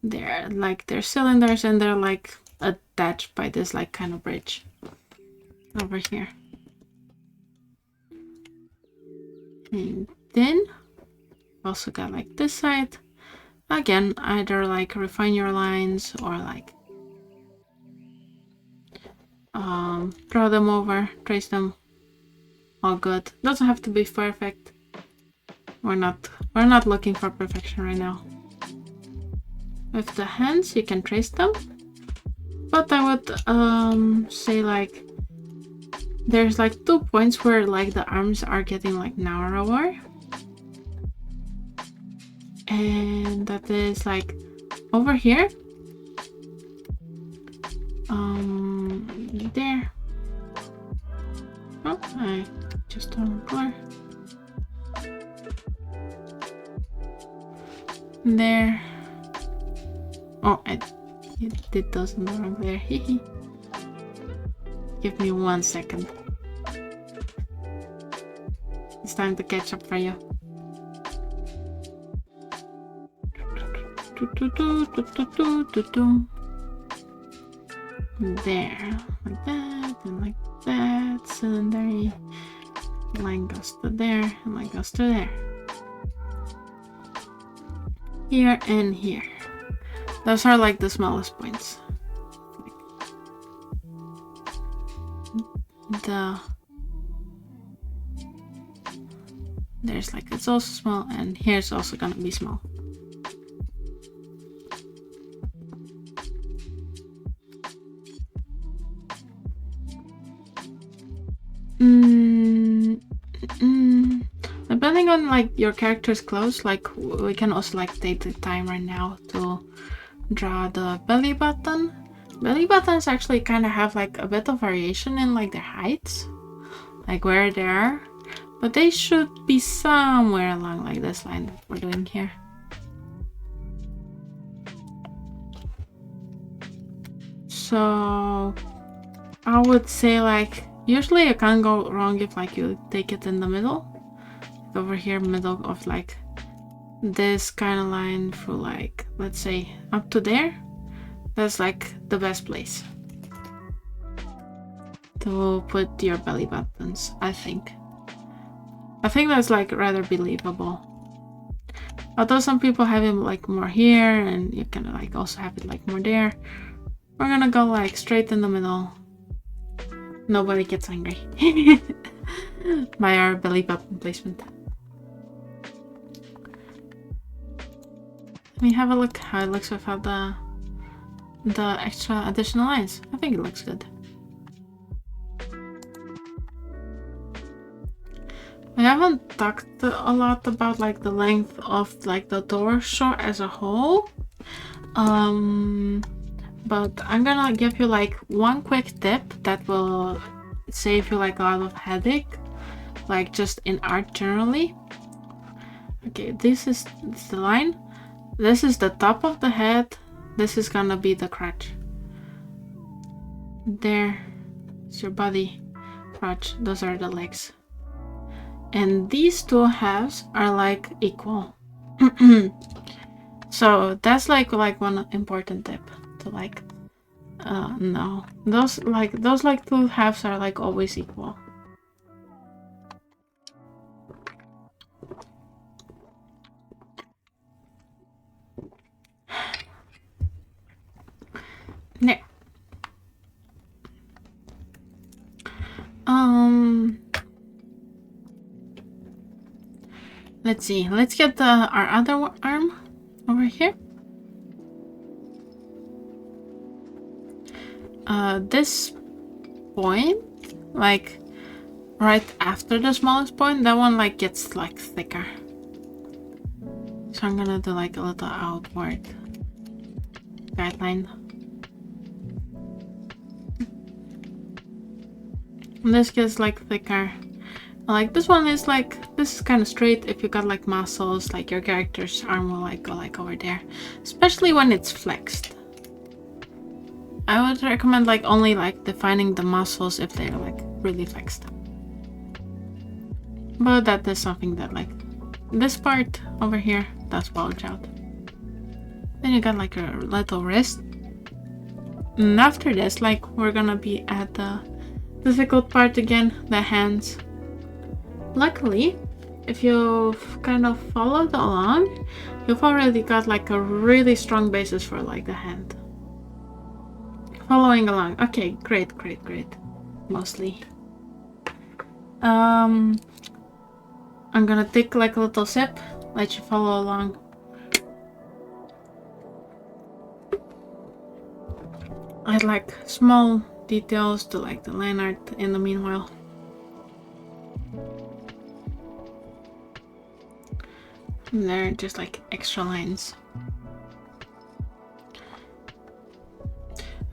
they're cylinders and they're like attached by this like kind of bridge over here. And then also got like this side. Again, either like refine your lines or like draw them over, trace them. All good. Doesn't have to be perfect. We're not looking for perfection right now. With the hands, you can trace them, but I would say like there's like 2 points where like the arms are getting like narrower, and that is like over here, there. Oh, I just don't blur. There. Oh, I did those in the wrong there. Give me 1 second. It's time to catch up for you. There, like that, and like that. Cylinder line goes to there, and line goes to there. Here and here. Those are like the smallest points. There's like, it's also small, and here's also gonna be small. Depending on like your character's clothes, like we can also like take the time right now to draw the belly button. Belly buttons actually kind of have like a bit of variation in like their heights, like where they are, but they should be somewhere along like this line that we're doing here. So I would say like usually you can't go wrong if like you take it in the middle, over here, middle of like this kind of line through like, let's say up to there. That's like the best place to put your belly buttons, I think. I think that's like rather believable. Although some people have it like more here, and you can like also have it like more there. We're gonna go like straight in the middle. Nobody gets angry by our belly button placement. Let me have a look how it looks without the extra additional lines. I think it looks good. We haven't talked a lot about like the length of like the torso as a whole. But I'm gonna give you like one quick tip that will save you like a lot of headache, like just in art generally. Okay, this is the line. This is the top of the head. This is gonna be the crotch. There is your body, crotch. Those are the legs. And these two halves are like equal. So that's like one important tip to like no. Those two halves are like always equal. There. Let's see. Let's get our other arm over here. This point, like right after the smallest point, that one like gets like thicker. So I'm gonna do like a little outward guideline. And this gets like thicker. Like this one is like, this is kind of straight. If you got like muscles, like your character's arm will like go like over there, especially when it's flexed. I would recommend like only like defining the muscles if they're like really flexed. But that is something that like this part over here, that's bulge out. Then you got like a little wrist. And after this, like we're gonna be at the difficult part again, the hands. Luckily, if you've kind of followed along, you've already got like a really strong basis for like the hand. Following along. Okay, great. Mostly. I'm gonna take like a little sip, let you follow along. I'd like small details to like the line art in the meanwhile. And they're just like extra lines.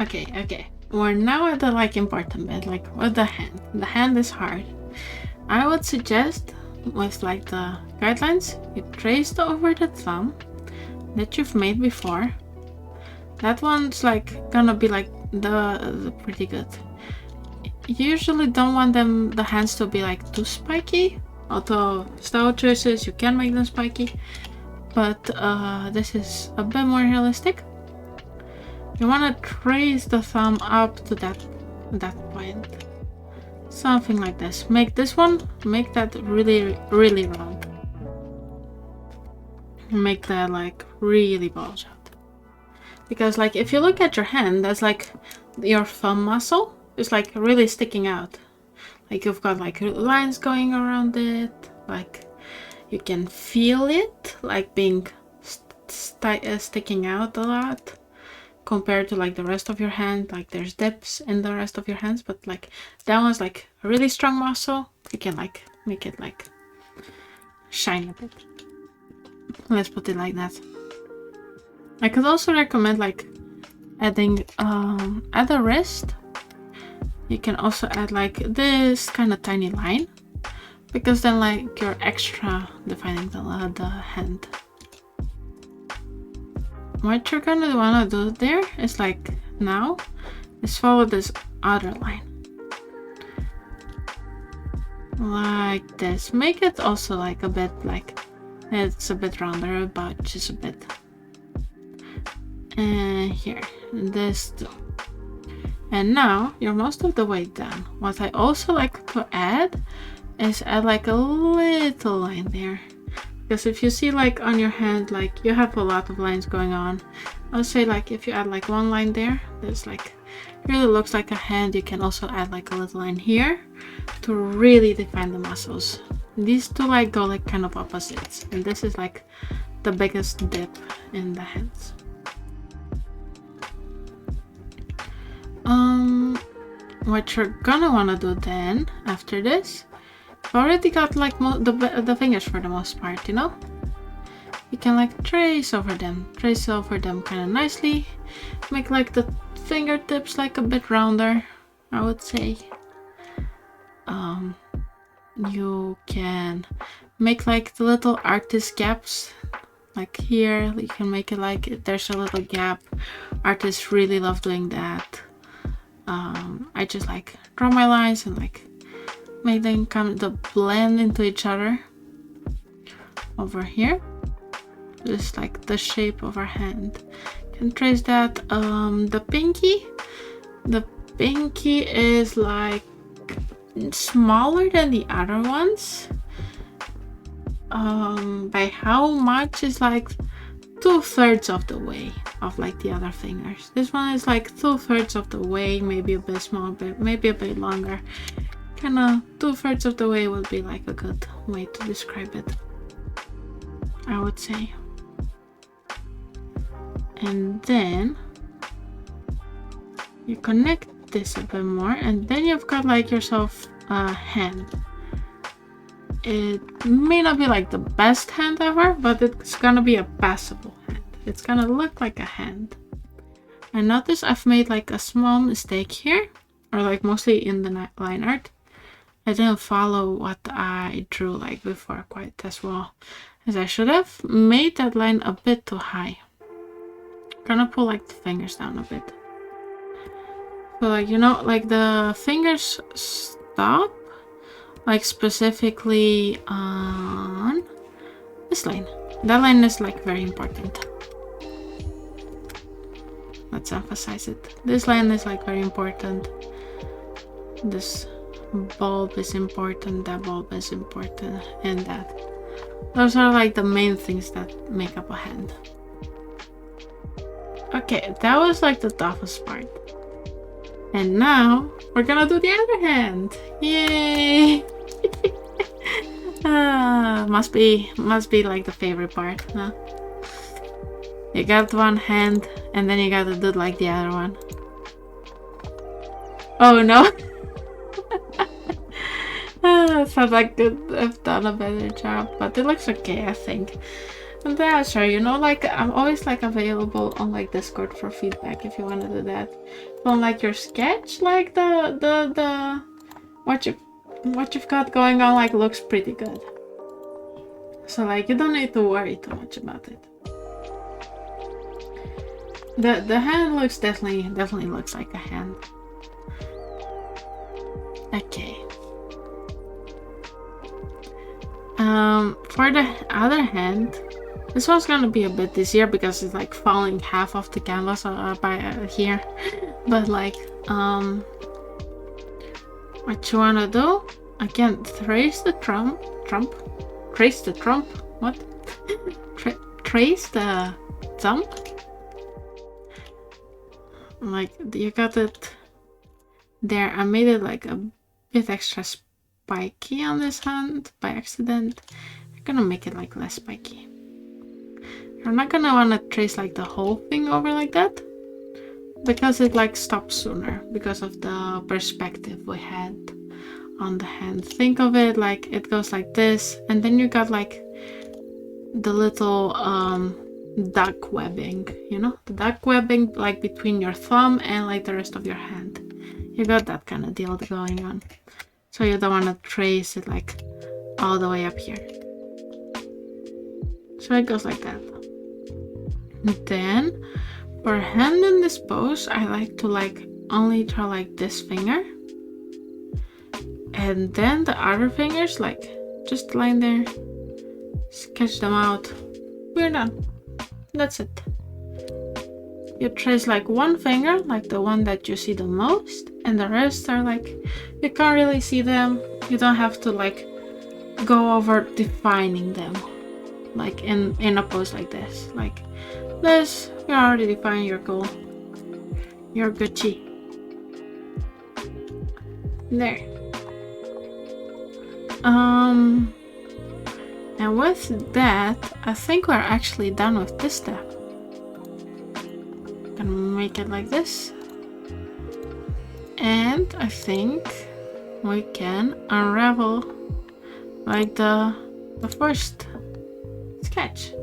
Okay. We're now at the like important bit, like with the hand. The hand is hard. I would suggest with like the guidelines, you trace over the thumb that you've made before. That one's like gonna be like the pretty good. You usually don't want the hands to be like too spiky, although style choices you can make them spiky, but this is a bit more realistic. You want to trace the thumb up to that point, something like this. Make this one, make that really round, make that like really bulge out. Because like if you look at your hand, that's like your thumb muscle is like really sticking out. Like you've got like lines going around it, like you can feel it like being sticking out a lot compared to like the rest of your hand. Like there's dips in the rest of your hands, but like that one's like a really strong muscle. You can like make it like shine a bit. Let's put it like that. I could also recommend like adding at the wrist, you can also add like this kind of tiny line, because then like you're extra defining the hand. What you're gonna wanna do there is like now is follow this other line like this. Make it also like a bit like it's a bit rounder, about just a bit. And here, this too. And now you're most of the way done. What I also like to add is add like a little line there. Because if you see like on your hand, like you have a lot of lines going on. I would say like if you add like one line there, there's like really looks like a hand. You can also add like a little line here to really define the muscles. These two like go like kind of opposites, and this is like the biggest dip in the hands. What you're gonna wanna do then after this, you've already got like the fingers for the most part, you know. You can like trace over them kind of nicely, make like the fingertips like a bit rounder, I would say. You can make like the little artist gaps, like here you can make it like there's a little gap. Artists really love doing that. I just like draw my lines and like make them come to blend into each other. Over here, just like the shape of our hand, you can trace that. The pinky is like smaller than the other ones. By how much is like 2/3 of the way of like the other fingers. This one is like 2/3 of the way, maybe a bit smaller, but maybe a bit longer. Kind of 2/3 of the way would be like a good way to describe it, I would say. And then you connect this a bit more, and then you've got like yourself a hand. It may not be like the best hand ever, but it's gonna be a passable hand. It's gonna look like a hand. I notice I've made like a small mistake here, or like mostly in the line art. I didn't follow what I drew like before quite as well as I should have. Made that line a bit too high. Gonna pull like the fingers down a bit. So like, you know, like the fingers stop like specifically on this line. That line is like very important. Let's emphasize it. This line is like very important. This bulb is important, that bulb is important, and that. Those are like the main things that make up a hand. Okay, that was like the toughest part. And now we're gonna do the other hand. Yay! Must be like the favorite part, huh? You got one hand and then you gotta do like the other one. Oh no! Sounds like I've done a better job, but it looks okay, I think. And yeah, sure, you know, like I'm always like available on like Discord for feedback if you want to do that. Don't like your sketch, like the what you've got going on like looks pretty good. So like you don't need to worry too much about it. The hand looks definitely looks like a hand. Okay. For the other hand, this one's gonna be a bit easier because it's like falling half of the canvas by here. But like, what you wanna do? Again, trace the trump. Trace the trump. What? Trace the thumb. Like you got it there. I made it like a bit extra spiky on this hand by accident. I'm gonna make it like less spiky. You're not gonna wanna trace like the whole thing over like that, because it like stops sooner because of the perspective we had on the hand. Think of it like it goes like this, and then you got like the little duck webbing, you know, the duck webbing like between your thumb and like the rest of your hand. You got that kind of deal going on, so you don't want to trace it like all the way up here. So it goes like that. Then for hand in this pose, I like to like only draw like this finger, and then the other fingers like just line there, sketch them out. We're done. That's it. You trace like one finger, like the one that you see the most, and the rest are like you can't really see them. You don't have to like go over defining them. like in a pose like this. Like this, you already defined your goal. You're Gucci. There. And with that, I think we're actually done with this step. Gonna make it like this. And I think we can unravel like the first sketch.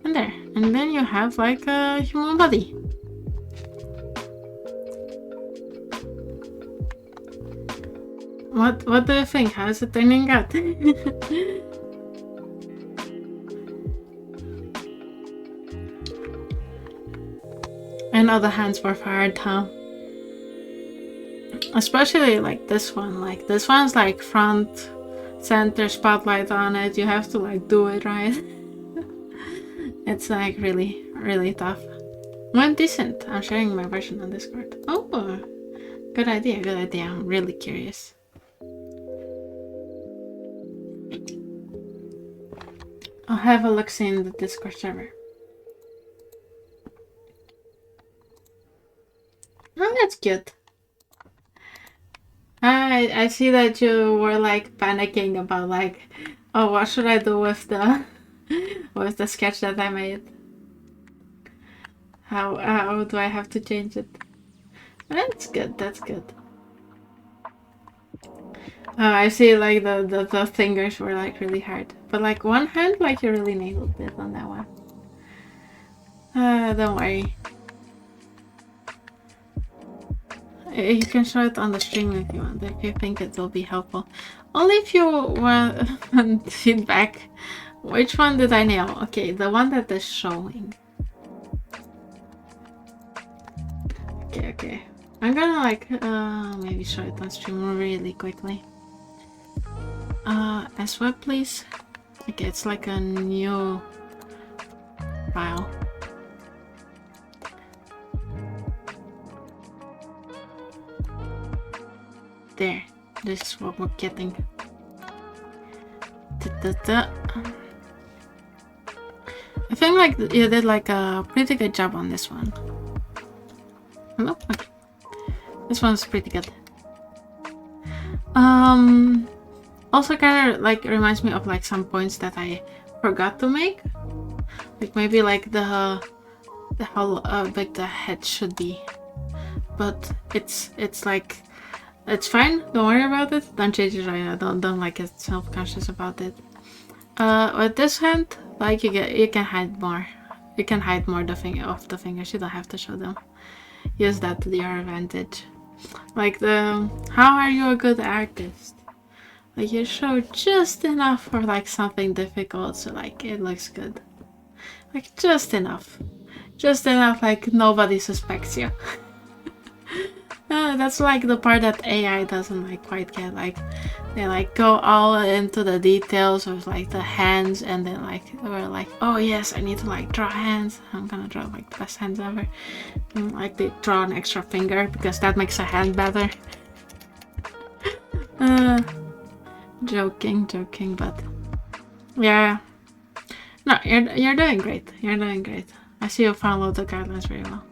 And there. And then you have like a human body. What do you think? How is it turning out? I know the hands were hard, huh? Especially like this one. Like this one's like front, center, spotlight on it. You have to like do it right. It's like really, really tough. Went decent. I'm sharing my version on Discord. Oh, good idea, good idea. I'm really curious. I'll have a look-see in the Discord server. Oh, that's cute. I see that you were like panicking about like, oh, what should I do with the with the sketch that I made? How do I have to change it? That's good. That's good. Oh, I see. Like the fingers were like really hard, but like one hand, like you really nailed it on that one. Don't worry. You can show it on the stream if you want, if you think it will be helpful. Only if you want feedback. Which one did I nail? Okay, the one that is showing. Okay. I'm gonna like maybe show it on stream really quickly. As well, please. Okay, it's like a new file. There, this is what we're getting. I think like you did like a pretty good job on this one. Hello? Okay. This one's pretty good. Also kind of like reminds me of like some points that I forgot to make. Like maybe like how big the head should be. But it's like it's fine. Don't worry about it. Don't change it right now. Don't like get self-conscious about it. With this hand, like you can hide more. You can hide more of the fingers. You don't have to show them. Use that to your advantage. Like how are you a good artist? Like you show just enough for like something difficult, so like it looks good. Like just enough like nobody suspects you. That's like the part that AI doesn't like quite get. Like they like go all into the details of like the hands, and then like we're like, oh yes, I need to like draw hands. I'm gonna draw like the best hands ever. And like they draw an extra finger because that makes a hand better. Joking, but yeah. No, you're doing great. You're doing great. I see you follow the guidelines very well.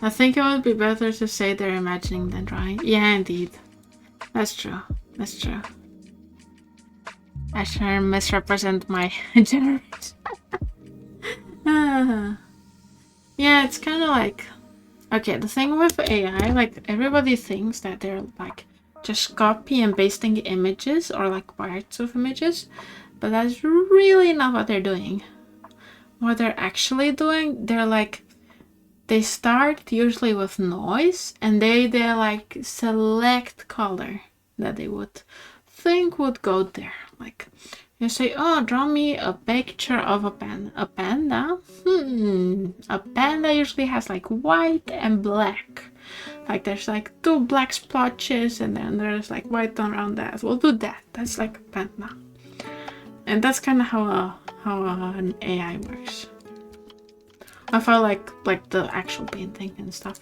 I think it would be better to say they're imagining than drawing. Yeah, indeed. That's true. That's true. I sure misrepresent my generation. Yeah, it's kind of like... Okay, the thing with AI, like, everybody thinks that they're, like, just copy and pasting images or, like, parts of images. But that's really not what they're doing. What they're actually doing, they're, like... They start usually with noise, and they like select color that they would think would go there. Like you say, oh, draw me a picture of a panda. A panda? A panda usually has like white and black. Like there's like 2 black splotches, and then there's like white around that. We'll do that. That's like a panda. And that's kind of how an AI works. I felt like the actual painting and stuff.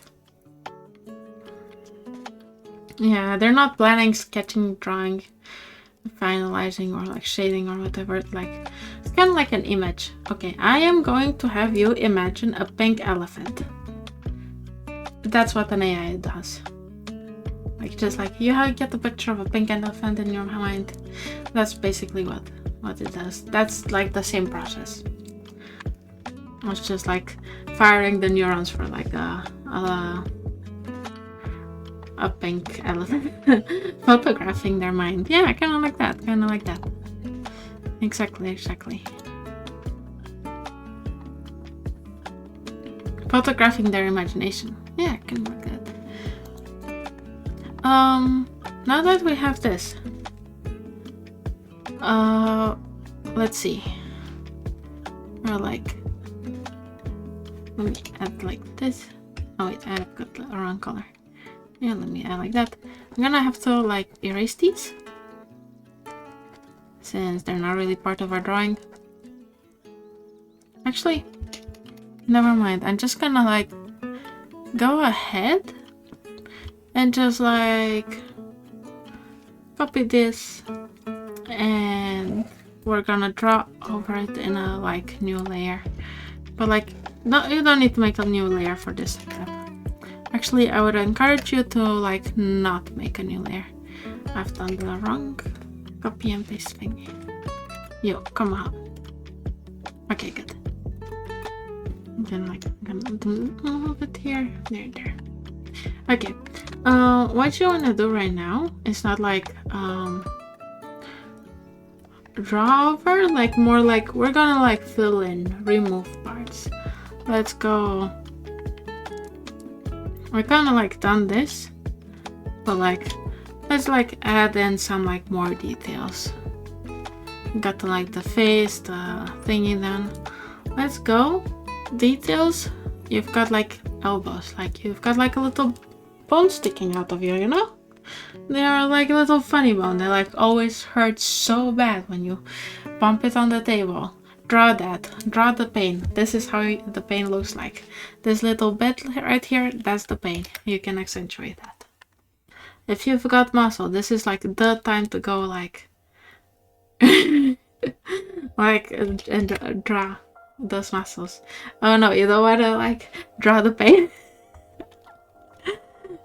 Yeah, they're not planning, sketching, drawing, finalizing, or like shading or whatever. Like, it's kind of like an image. Okay, I am going to have you imagine a pink elephant. That's what an AI does. Like, just like you get the picture of a pink elephant in your mind. That's basically what it does. That's like the same process. It's just like firing the neurons for like a pink elephant. Photographing their mind. Yeah, kind of like that. Exactly. Photographing their imagination. Yeah, kind of like that. Now that we have this, let's see. Or like, let me add like this. Oh wait, I've got the wrong color. Yeah, let me add like that. I'm gonna have to like erase these, since they're not really part of our drawing. Actually, never mind. I'm just gonna like go ahead and just like copy this, and we're gonna draw over it in a like new layer. But like, no, you don't need to make a new layer for this step. Actually, I would encourage you to like not make a new layer. I've done the wrong copy and paste thing. Yo, come on. Okay, good. Then like I'm gonna do a little bit here, there. Okay. What you wanna do right now is not like draw over, like more like we're gonna like fill in, remove parts. Let's go. We're kind of like done this, but like let's like add in some like more details. Got to like the face, the thingy done. Let's go. Details. You've got like elbows, like you've got like a little bone sticking out of you, you know? They are like a little funny bone. They like always hurt so bad when you bump it on the table. Draw that. Draw the pain. This is how the pain looks like. This little bit right here, that's the pain. You can accentuate that. If you've got muscle, this is like the time to go like like and draw those muscles. Oh no, you don't want to like draw the pain.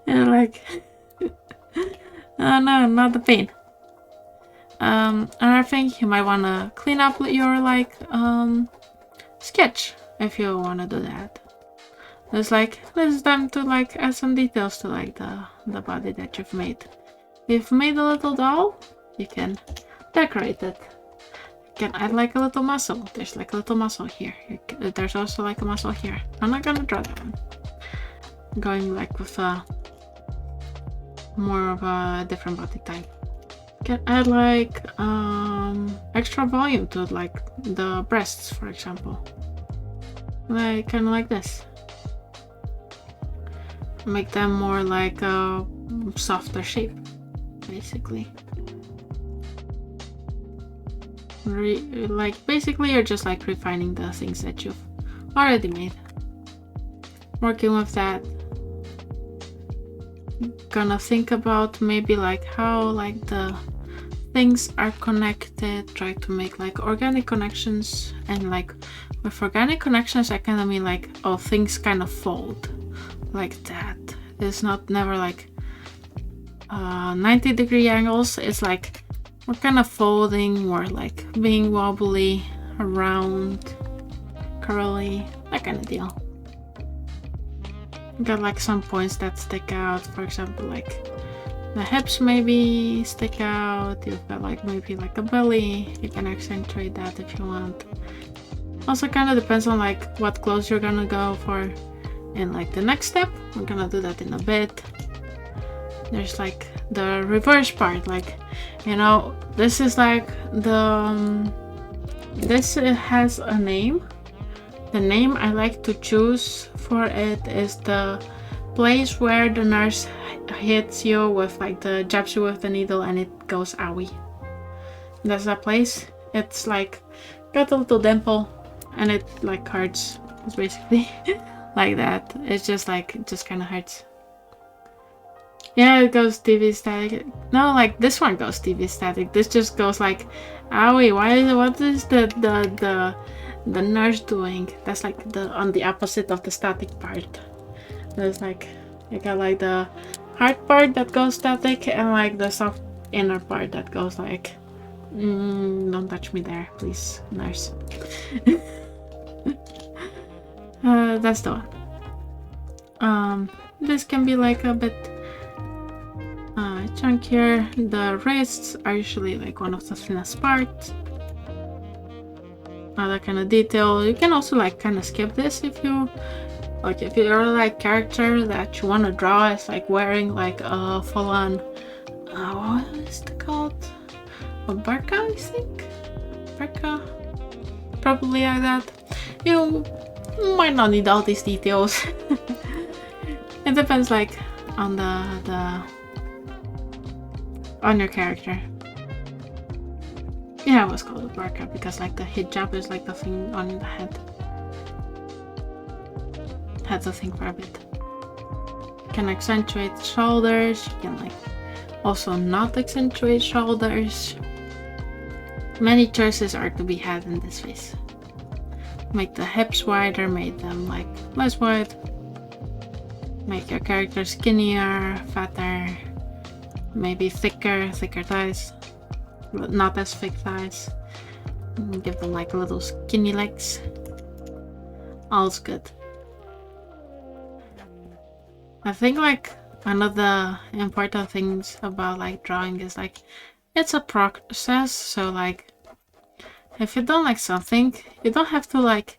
And like oh no, not the pain. Another thing, you might want to clean up your like sketch if you want to do that. It's like this is time to like add some details to like the body that you've made. You've made a little doll, you can decorate it. You can add like a little muscle. There's like a little muscle here. There's also like a muscle here. I'm not gonna draw that one. I'm going like with more of a different body type. You can add like extra volume to like the breasts, for example. Like kind of like this. Make them more like a softer shape, basically. Like basically you're just like refining the things that you've already made. Working with that. Gonna think about maybe like how like the things are connected. Try to make like organic connections, and like with organic connections I kind of mean like things kind of fold like that. It's not never like 90-degree angles. It's like we're kind of folding, more like being wobbly, round, curly, that kind of deal. Got like some points that stick out, for example like the hips maybe stick out. You've got like maybe like a belly, you can accentuate that if you want. Also kind of depends on like what clothes you're gonna go for in like the next step. We're gonna do that in a bit. There's like the reverse part, like, you know, this is like the this has a name. The name I like to choose for it is the place where the nurse hits you with like the jabs you with the needle and it goes owie. That's that place. It's like got a little dimple and it like hurts. It's basically like that. It's just like it just kind of hurts. Yeah, it goes TV static. No, like this one goes TV static. This just goes like, oh wait, what is the nurse doing? That's like the on the opposite of the static part. There's like you got like the hard part that goes static and like the soft inner part that goes like, don't touch me there, please, nurse. That's the one. This can be like a bit chunkier. The wrists are usually like one of the thinnest parts. That kind of detail. You can also like kind of skip this if you like, if you're like character that you want to draw is like wearing like a full-on what is it called, a burqa, I think, burqa, probably like that. You might not need all these details. It depends like on on your character. Yeah, it was called a burqa because like the hijab is like the thing on the head. Had to think for a bit. You can accentuate shoulders. You can like also not accentuate shoulders. Many choices are to be had in this face. Make the hips wider, make them like less wide. Make your character skinnier, fatter, maybe thicker thighs, but not as thick thighs. Give them like little skinny legs. All's good. I think like one of the important things about like drawing is like it's a process. So like if you don't like something, you don't have to like,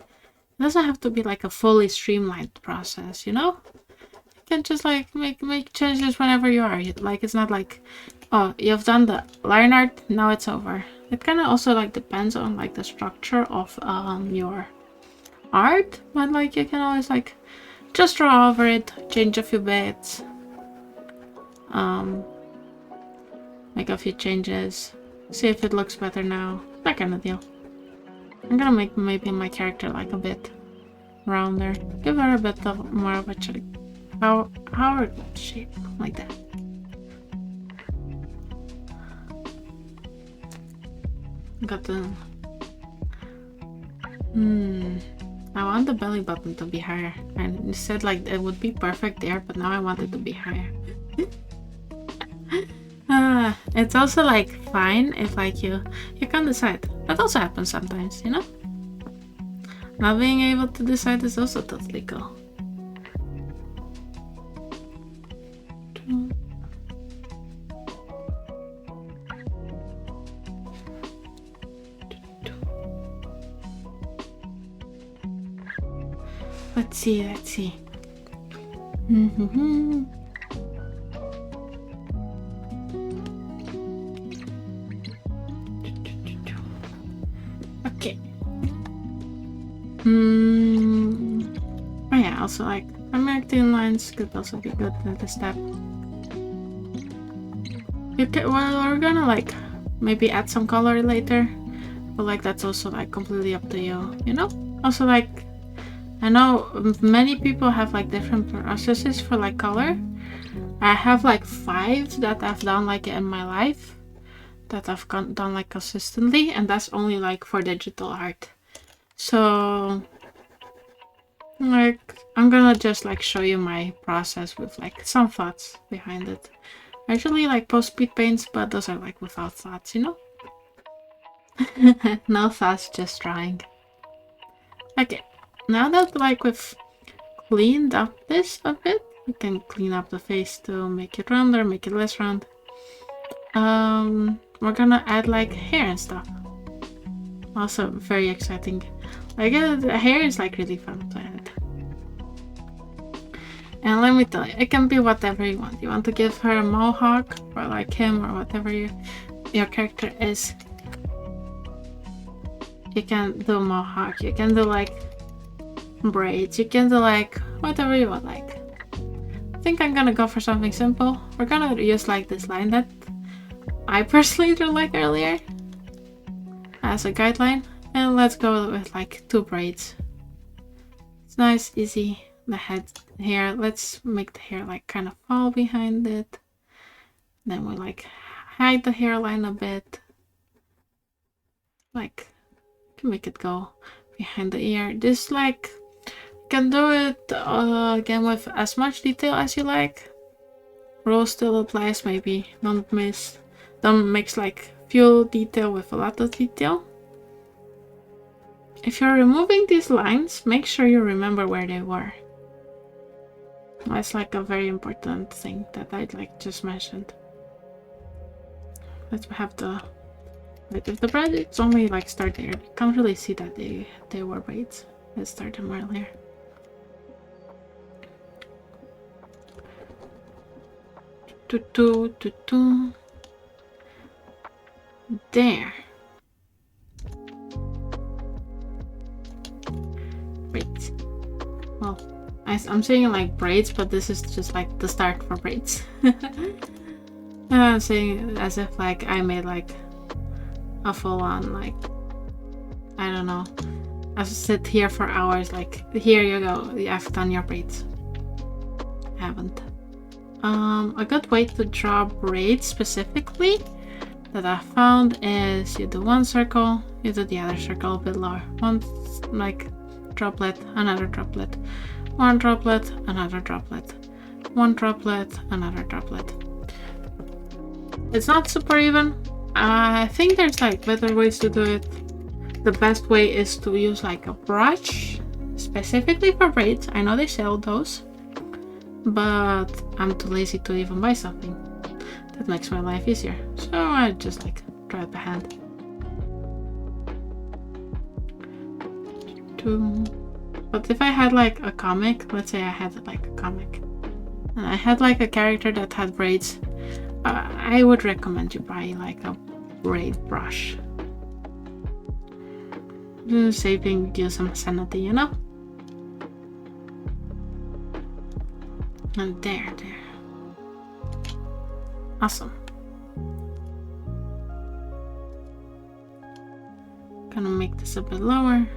it doesn't have to be like a fully streamlined process, you know? You can just like make changes whenever you are. Like it's not like, oh, you've done the line art, now it's over. It kind of also like depends on like the structure of your art, but like you can always like just draw over it, change a few bits, make a few changes, see if it looks better now, that kind of deal. I'm gonna make maybe my character like a bit rounder, give her a bit of more of a power shape, like that. Got the I want the belly button to be higher. And you said like it would be perfect there, but now I want it to be higher. It's also like fine if like you can't decide. That also happens sometimes, you know? Not being able to decide is also totally cool. Let's see. Okay. Oh yeah, also like American lines could also be good at this step. Well, we're gonna like maybe add some color later, but like that's also like completely up to you, you know? Also like I know many people have like different processes for like color. I have like 5 that I've done like in my life that I've done like consistently, and that's only like for digital art. So like I'm gonna just like show you my process with like some thoughts behind it. I usually like post speed paints, but those are like without thoughts, you know? No thoughts, just drawing. Okay. Now that like we've cleaned up this a bit, we can clean up the face to make it rounder, make it less round. We're gonna add like hair and stuff. Also very exciting. Like the hair is like really fun to add. And let me tell you, it can be whatever you want. You want to give her a mohawk or like him or whatever your character is. You can do mohawk, you can do like braids, you can do like whatever you want. Like I think I'm gonna go for something simple. We're gonna use like this line that I personally drew like earlier as a guideline, and let's go with like 2 braids. It's nice, easy, the head here. Let's make the hair like kind of fall behind it. Then we like hide the hairline a bit. Like, can make it go behind the ear. Just like, you can do it again with as much detail as you like. Rule still applies, maybe. Don't mix like few detail with a lot of detail. If you're removing these lines, make sure you remember where they were. That's like a very important thing that I'd like just mentioned. Let's have the... If the braids only like start there, you can't really see that they were braids. Let's start them earlier. There. Braids. Well, I'm saying like braids, but this is just like the start for braids. I'm saying as if like I made like a full-on like, I don't know, I sit here for hours like, here you go, I've done your braids. I haven't. A good way to draw braids specifically that I found is you do one circle, you do the other circle a bit lower. One like droplet, another droplet, one droplet, another droplet, one droplet, another droplet. It's not super even. I think there's like better ways to do it. The best way is to use like a brush specifically for braids. I know they sell those, but I'm too lazy to even buy something that makes my life easier. So I just like draw it by hand. But if I had like a comic, let's say I had like a comic, and I had like a character that had braids, I would recommend you buy like a braid brush. Saving you some sanity, you know? And there. Awesome. Gonna make this a bit lower.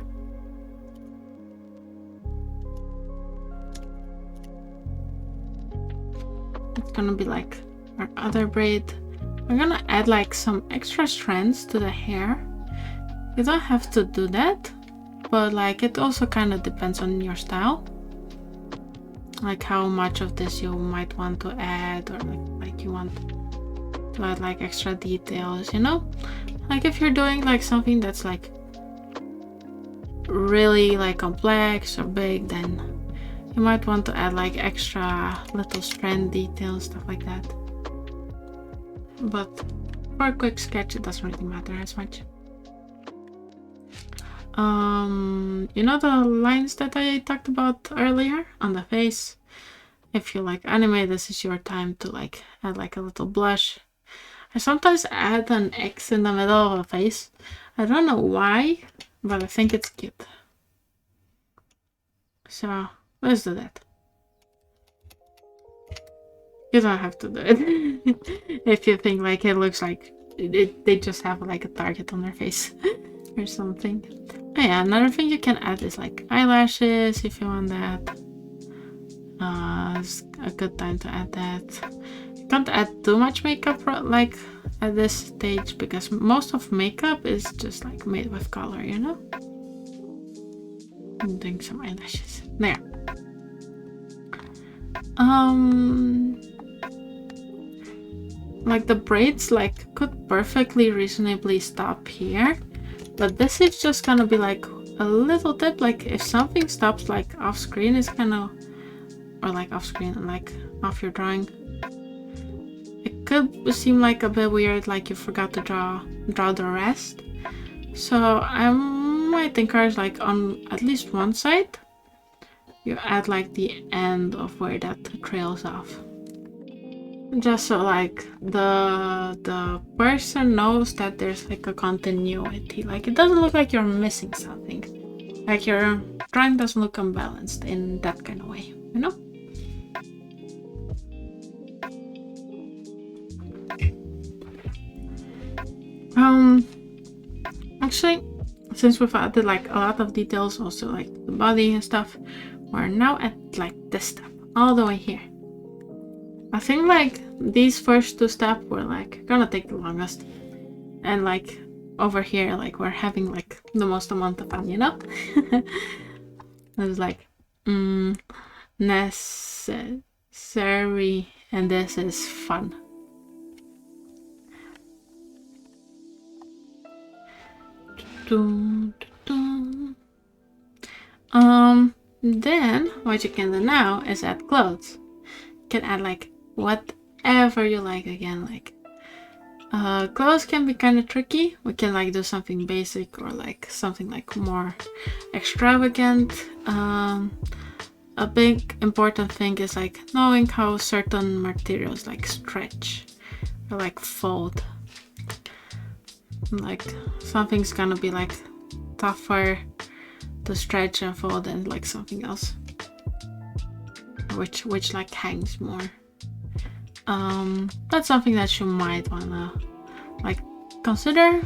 It's gonna be like our other braid. I'm gonna add like some extra strands to the hair. You don't have to do that, but like it also kind of depends on your style. Like how much of this you might want to add, or like you want to add like extra details, you know? Like if you're doing like something that's like really like complex or big, then you might want to add like extra little strand details, stuff like that. But for a quick sketch, it doesn't really matter as much. You know the lines that I talked about earlier on the face? If you like anime, this is your time to like add like a little blush. I sometimes add an X in the middle of a face. I don't know why, but I think it's cute. So let's do that. You don't have to do it if you think like it looks like they just have like a target on their face or something. Oh yeah, another thing you can add is like eyelashes if you want that. It's a good time to add that. You don't add too much makeup like at this stage, because most of makeup is just like made with color, you know? I'm doing some eyelashes. There. Like the braids like could perfectly reasonably stop here, but this is just gonna be like a little tip. Like if something stops like off screen, it's gonna, or like off screen, like off your drawing, it could seem like a bit weird, like you forgot to draw the rest. So I might encourage like on at least one side you add like the end of where that trails off, just so like the person knows that there's like a continuity. Like it doesn't look like you're missing something, like your drawing doesn't look unbalanced in that kind of way, you know? Actually, since we've added like a lot of details, also like the body and stuff, we're now at like this step, all the way here. I think like these first two steps were like gonna take the longest, and like over here like we're having like the most amount of fun, you know? It's like necessary, and this is fun. Then what you can do now is add clothes. You can add like whatever you like again. Like clothes can be kind of tricky. We can like do something basic or like something like more extravagant. A big important thing is like knowing how certain materials like stretch or like fold. Like something's gonna be like tougher to stretch and fold than like something else, which like hangs more. That's something that you might wanna like consider.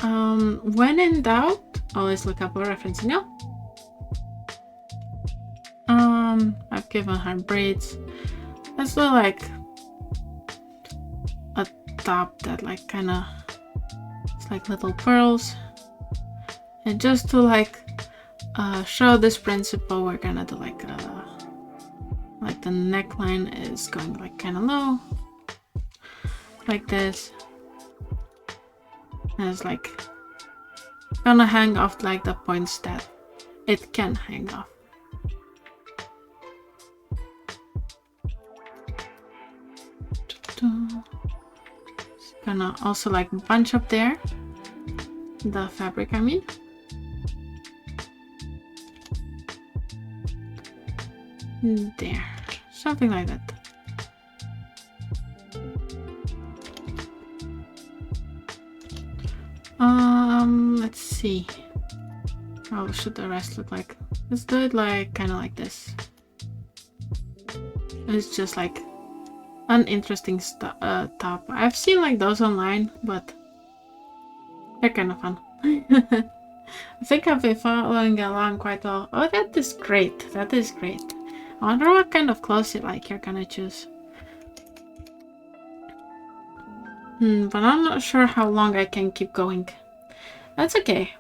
When in doubt, always look up a reference, you know? I've given her braids. Let's do like a top that like kind of, it's like little pearls. And just to like show this principle, we're gonna do like the neckline is going like kind of low, like this, and it's like gonna hang off like the points that it can hang off. It's gonna also like bunch up there, the fabric I mean. There, something like that. Let's see. How should the rest look like? Let's do it like kind of like this. It's just like an interesting top. I've seen like those online, but they're kind of fun. I think I've been following along quite well. Oh, that is great. That is great. I wonder what kind of clothes you're gonna choose. But I'm not sure how long I can keep going. That's okay.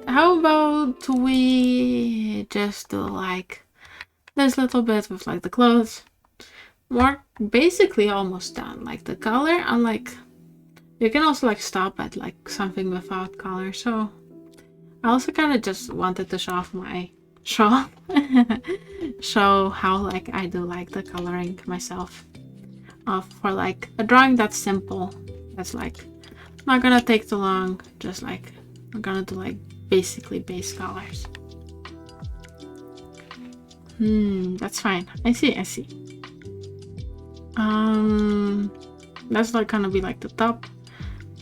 How about we just do like this little bit with like the clothes. We're basically almost done. Like the color, unlike you can also like stop at like something without color. So I also kind of just wanted to show off my show how like I do like the coloring myself. For like a drawing that's simple, that's like not gonna take too long. Just like I'm gonna do like basically base colors. That's fine. I see. That's like gonna be like the top.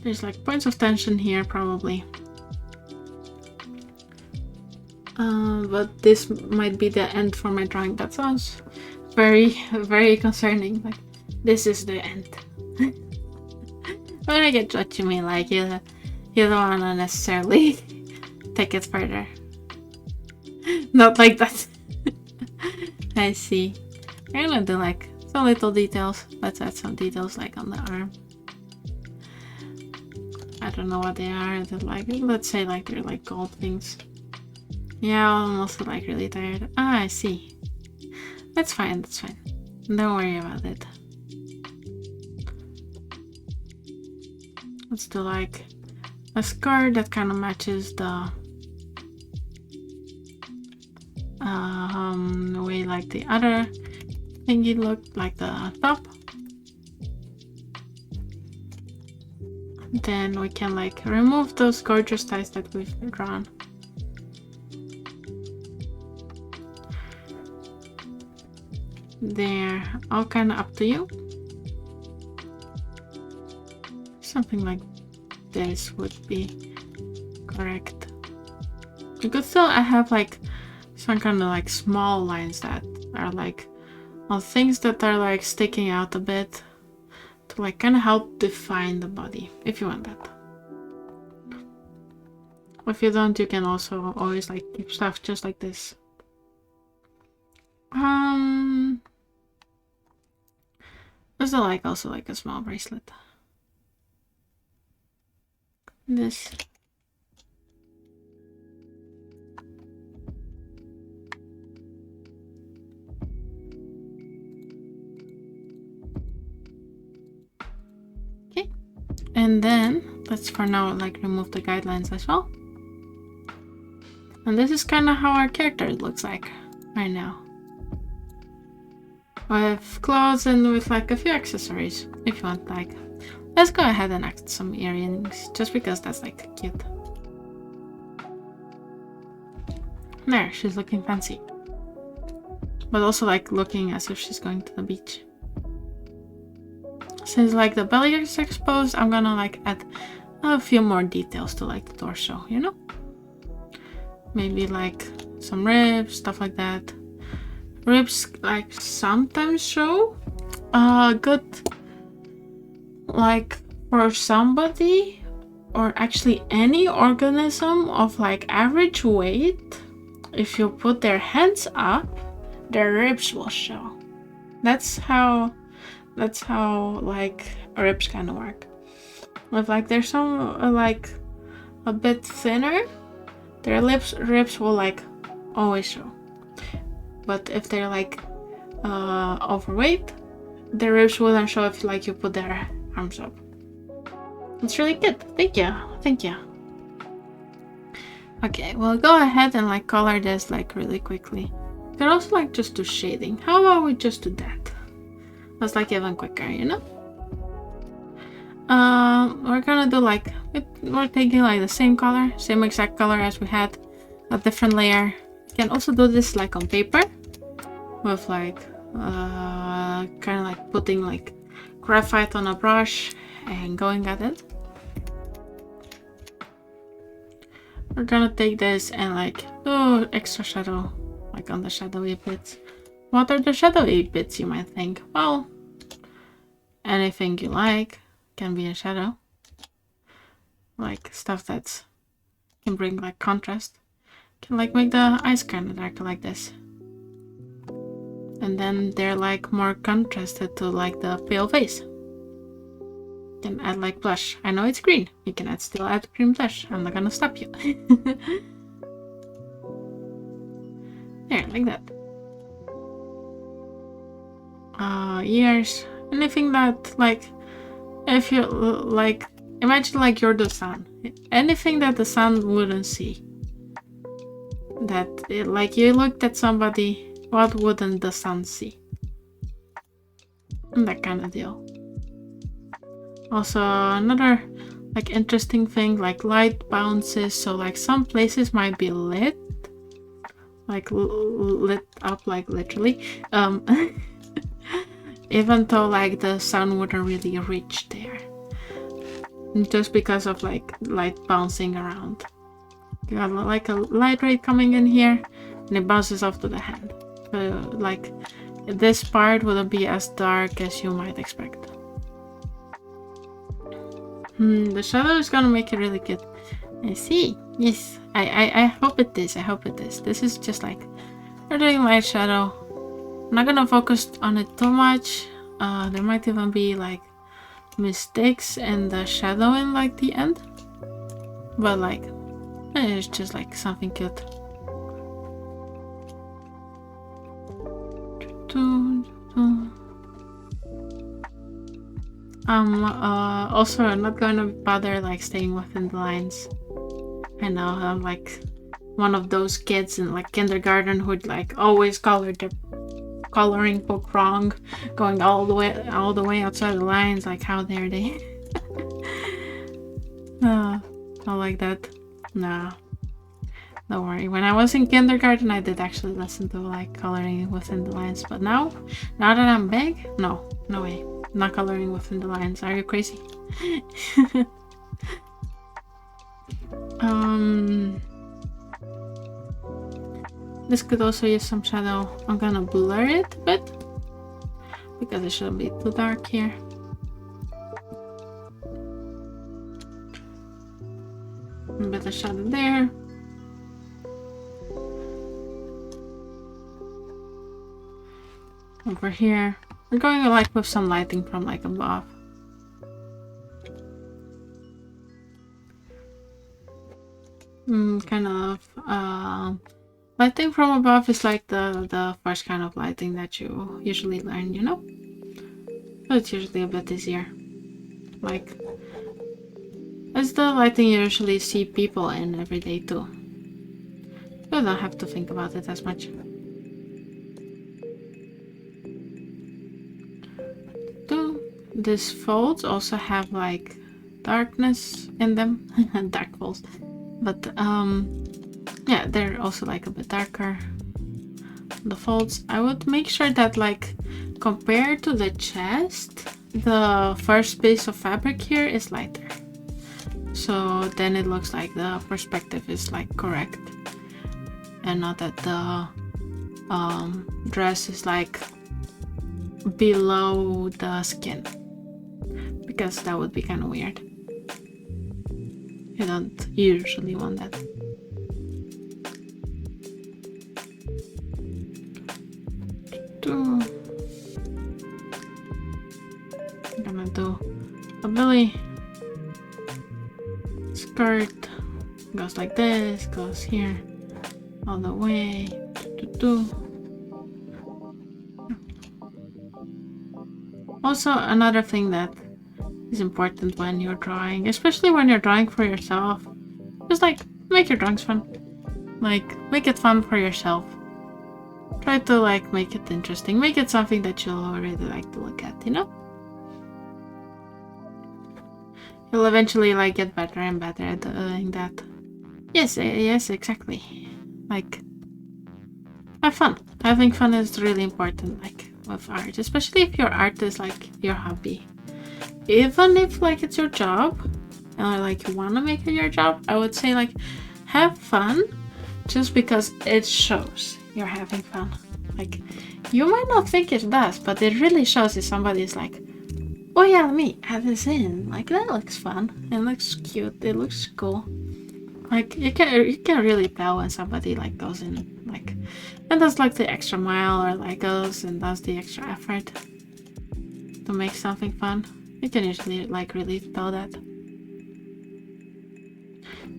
There's like points of tension here probably. But this might be the end for my drawing. That sounds very, very concerning. Like this is the end. But I get what you mean. Like you don't wanna necessarily take it further. Not like that. I see. I'm gonna do like some little details. Let's add some details like on the arm. I don't know what they are. They're like, let's say like they're like gold things. Yeah, I'm also like really tired. I see. That's fine. Don't worry about it. Let's do like a skirt that kind of matches the way like the other thingy looked, like the top. Then we can like remove those gorgeous ties that we've drawn. They're all kind of up to you. Something like this would be correct. You could still have like some kind of like small lines that are like on things that are like sticking out a bit to like kind of help define the body if you want that. If you don't, you can also always like keep stuff just like this This is like also like a small bracelet. This. Okay. And then let's for now like remove the guidelines as well. And this is kind of how our character looks like right now. With clothes and with like a few accessories if you want. Like, let's go ahead and add some earrings just because that's like cute. There, she's looking fancy. But also like looking as if she's going to the beach. Since like the belly is exposed, I'm gonna like add a few more details to like the torso, you know? Maybe like some ribs, stuff like that. Ribs like sometimes show good like for somebody or actually any organism of like average weight. If you put their hands up, their ribs will show. That's how like ribs kind of work. If like there's some like a bit thinner, their ribs will like always show. But if they're like overweight, their ribs wouldn't show if like you put their arms up. It's really good. Thank you. Okay, we'll go ahead and like color this like really quickly. You can also like just do shading. How about we just do that? That's like even quicker, you know? We're gonna do like we're taking like the same color, same exact color as we had, a different layer. You can also do this like on paper with like kind of like putting like graphite on a brush and going at it. We're gonna take this and like do extra shadow like on the shadowy bits. What are the shadowy bits, you might think? Well, anything you like can be a shadow. Like stuff that can bring like contrast. Can like make the eyes kind of darker like this. And then they're like more contrasted to like the pale face. You can add like blush. I know it's green. You can still add green blush. I'm not gonna stop you. There, like that. Ears. Anything that like, if you like, imagine like you're the sun. Anything that the sun wouldn't see. That like you looked at somebody. What wouldn't the sun see? And that kind of deal. Also, another like interesting thing, like light bounces. So like some places might be lit, like lit up, like literally. Even though like the sun wouldn't really reach there, just because of like light bouncing around. You got like a light ray coming in here, and it bounces off to the hand. Like this part wouldn't be as dark as you might expect. The shadow is gonna make it really good. I see. Yes, I hope it is. I hope it is. This is just like we're doing light shadow. I'm not gonna focus on it too much. There might even be like mistakes in the shadow in like the end, but like it's just like something cute. Also I'm not gonna bother like staying within the lines. I know I'm like one of those kids in like kindergarten who'd like always color their coloring book wrong, going all the way outside the lines. Like, how dare they? Not like that. No, don't worry. When I was in kindergarten, I did actually listen to like coloring within the lines. But now that I'm big, no way. I'm not coloring within the lines. Are you crazy? This could also use some shadow. I'm gonna blur it a bit because it shouldn't be too dark here. A bit of shadow there. over here. We're going like with some lighting from like above. Kind of lighting from above is like the first kind of lighting that you usually learn, you know? So it's usually a bit easier. Like, it's the lighting you usually see people in every day too. You don't have to think about it as much. These folds also have like darkness in them. Dark folds. But yeah, they're also like a bit darker. The folds, I would make sure that like compared to the chest, the first piece of fabric here is lighter. So then it looks like the perspective is like correct. And not that the dress is like below the skin. Because that would be kind of weird. You don't usually want that. I'm gonna do a belly. Skirt goes like this, goes here, all the way. Also, another thing that is important when you're drawing, especially when you're drawing for yourself, just like make your drawings fun. Like, make it fun for yourself. Try to like make it interesting. Make it something that you'll really like to look at, you know? You'll eventually like get better and better at doing that. Yes, yes, exactly. Like, have fun. Having fun is really important, like with art, especially if your art is like your hobby. Even if like it's your job, or like you want to make it your job, I would say like have fun, just because it shows you're having fun. Like, you might not think it does, but it really shows if somebody's like, oh yeah, let me add this in. Like, that looks fun. It looks cute. It looks cool. Like, you can really tell when somebody like goes in, like, and does like the extra mile, or like goes and does the extra effort to make something fun. You can usually like really tell that.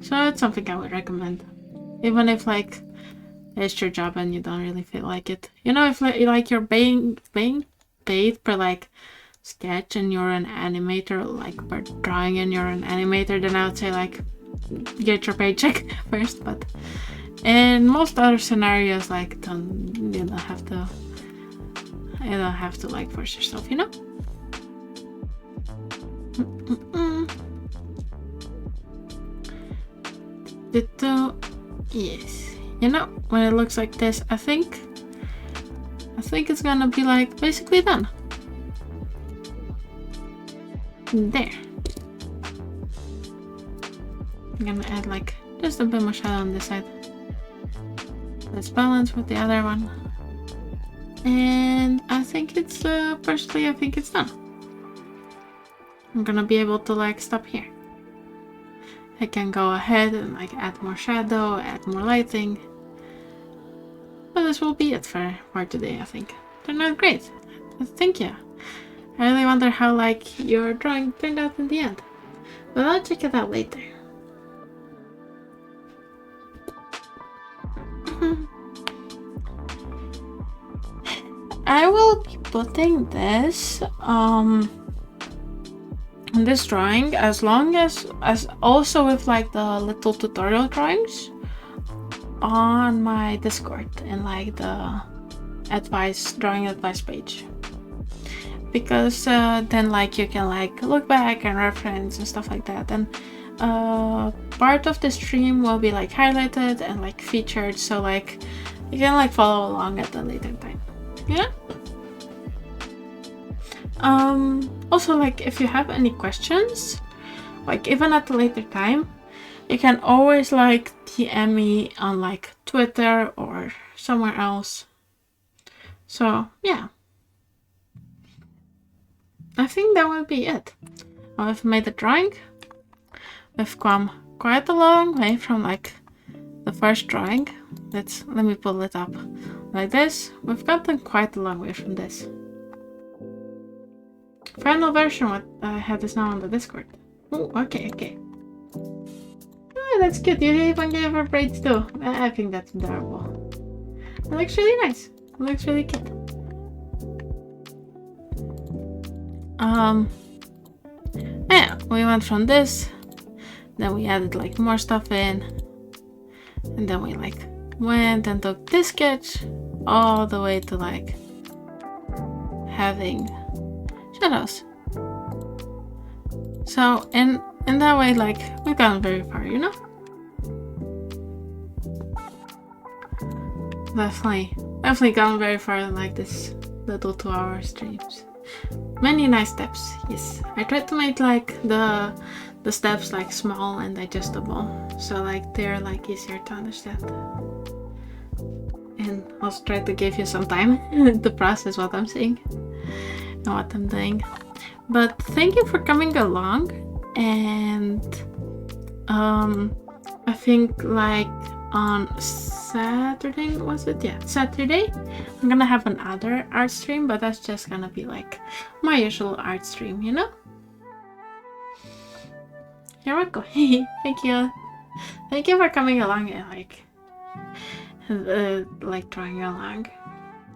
So it's something I would recommend, even if like it's your job and you don't really feel like it. You know, if like you're being paid per like sketch and you're an animator, like per drawing and you're an animator, then I would say like get your paycheck first. But in most other scenarios, like you don't have to like force yourself, you know. Yes. You know, when it looks like this, I think it's gonna be like basically done. There. I'm gonna add like just a bit more shadow on this side. Let's balance with the other one. And I think it's personally I think it's done. I'm gonna be able to like stop here. I can go ahead and like add more shadow, add more lighting. But this will be it for today, I think. Turned out great. Thank you. I really wonder how like your drawing turned out in the end. But I'll check it out later. I will be putting this this drawing as long as also with like the little tutorial drawings on my Discord and like the drawing advice page, because then like you can like look back and reference and stuff like that, and part of the stream will be like highlighted and like featured, so like you can like follow along at a later time, yeah. Also, like, if you have any questions, like, even at a later time, you can always, like, DM me on, like, Twitter or somewhere else. So, yeah. I think that will be it. I've made a drawing. We've come quite a long way from, like, the first drawing. Let me pull it up. like this. We've gotten quite a long way from this. Final version, what I had this now on the Discord. Oh, okay, okay. Oh, that's cute. You even gave her braids too. I think that's adorable. It looks really nice. It looks really cute. Yeah, we went from this, then we added like more stuff in, and then we like went and took this sketch all the way to like having shadows. So in that way, like, we've gone very far, you know? Definitely gone very far in like this little 2-hour streams. Many nice steps, yes. I tried to make like the steps like small and digestible, so like they're like easier to understand. And also try to give you some time to process what I'm saying and what I'm doing. But thank you for coming along, and I think like on Saturday, was it? Yeah, Saturday, I'm gonna have another art stream, but that's just gonna be like my usual art stream, you know? Here we go. Thank you. Thank you for coming along and like drawing along.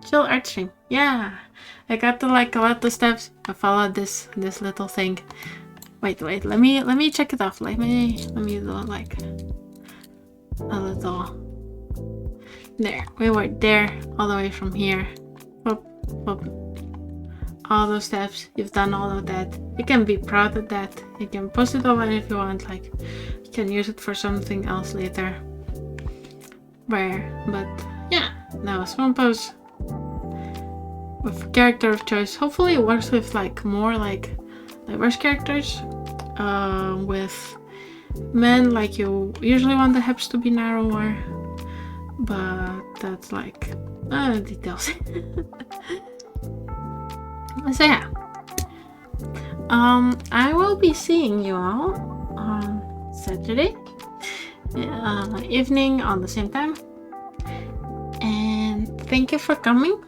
Chill art stream. Yeah, I got to like a lot of steps. I followed this little thing. Wait, let me check it off. Let me do like a little. There, we were there all the way from here. Whoop, whoop. All those steps, you've done all of that. You can be proud of that. You can post it over if you want. Like, you can use it for something else later. But yeah, that was one pose with character of choice. Hopefully it works with like more like diverse characters. With men, like you usually want the hips to be narrower, but that's like details. So yeah, I will be seeing you all on Saturday evening on the same time, and thank you for coming.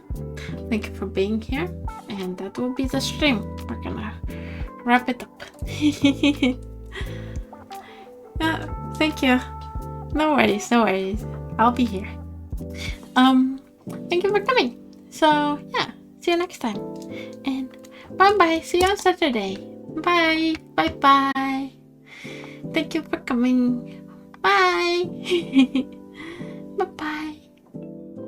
Thank you for being here, and that will be the stream. We're gonna wrap it up. Thank you. No worries. I'll be here. Thank you for coming. So yeah, see you next time. And bye. See you on Saturday. Bye. Thank you for coming. Bye. Bye.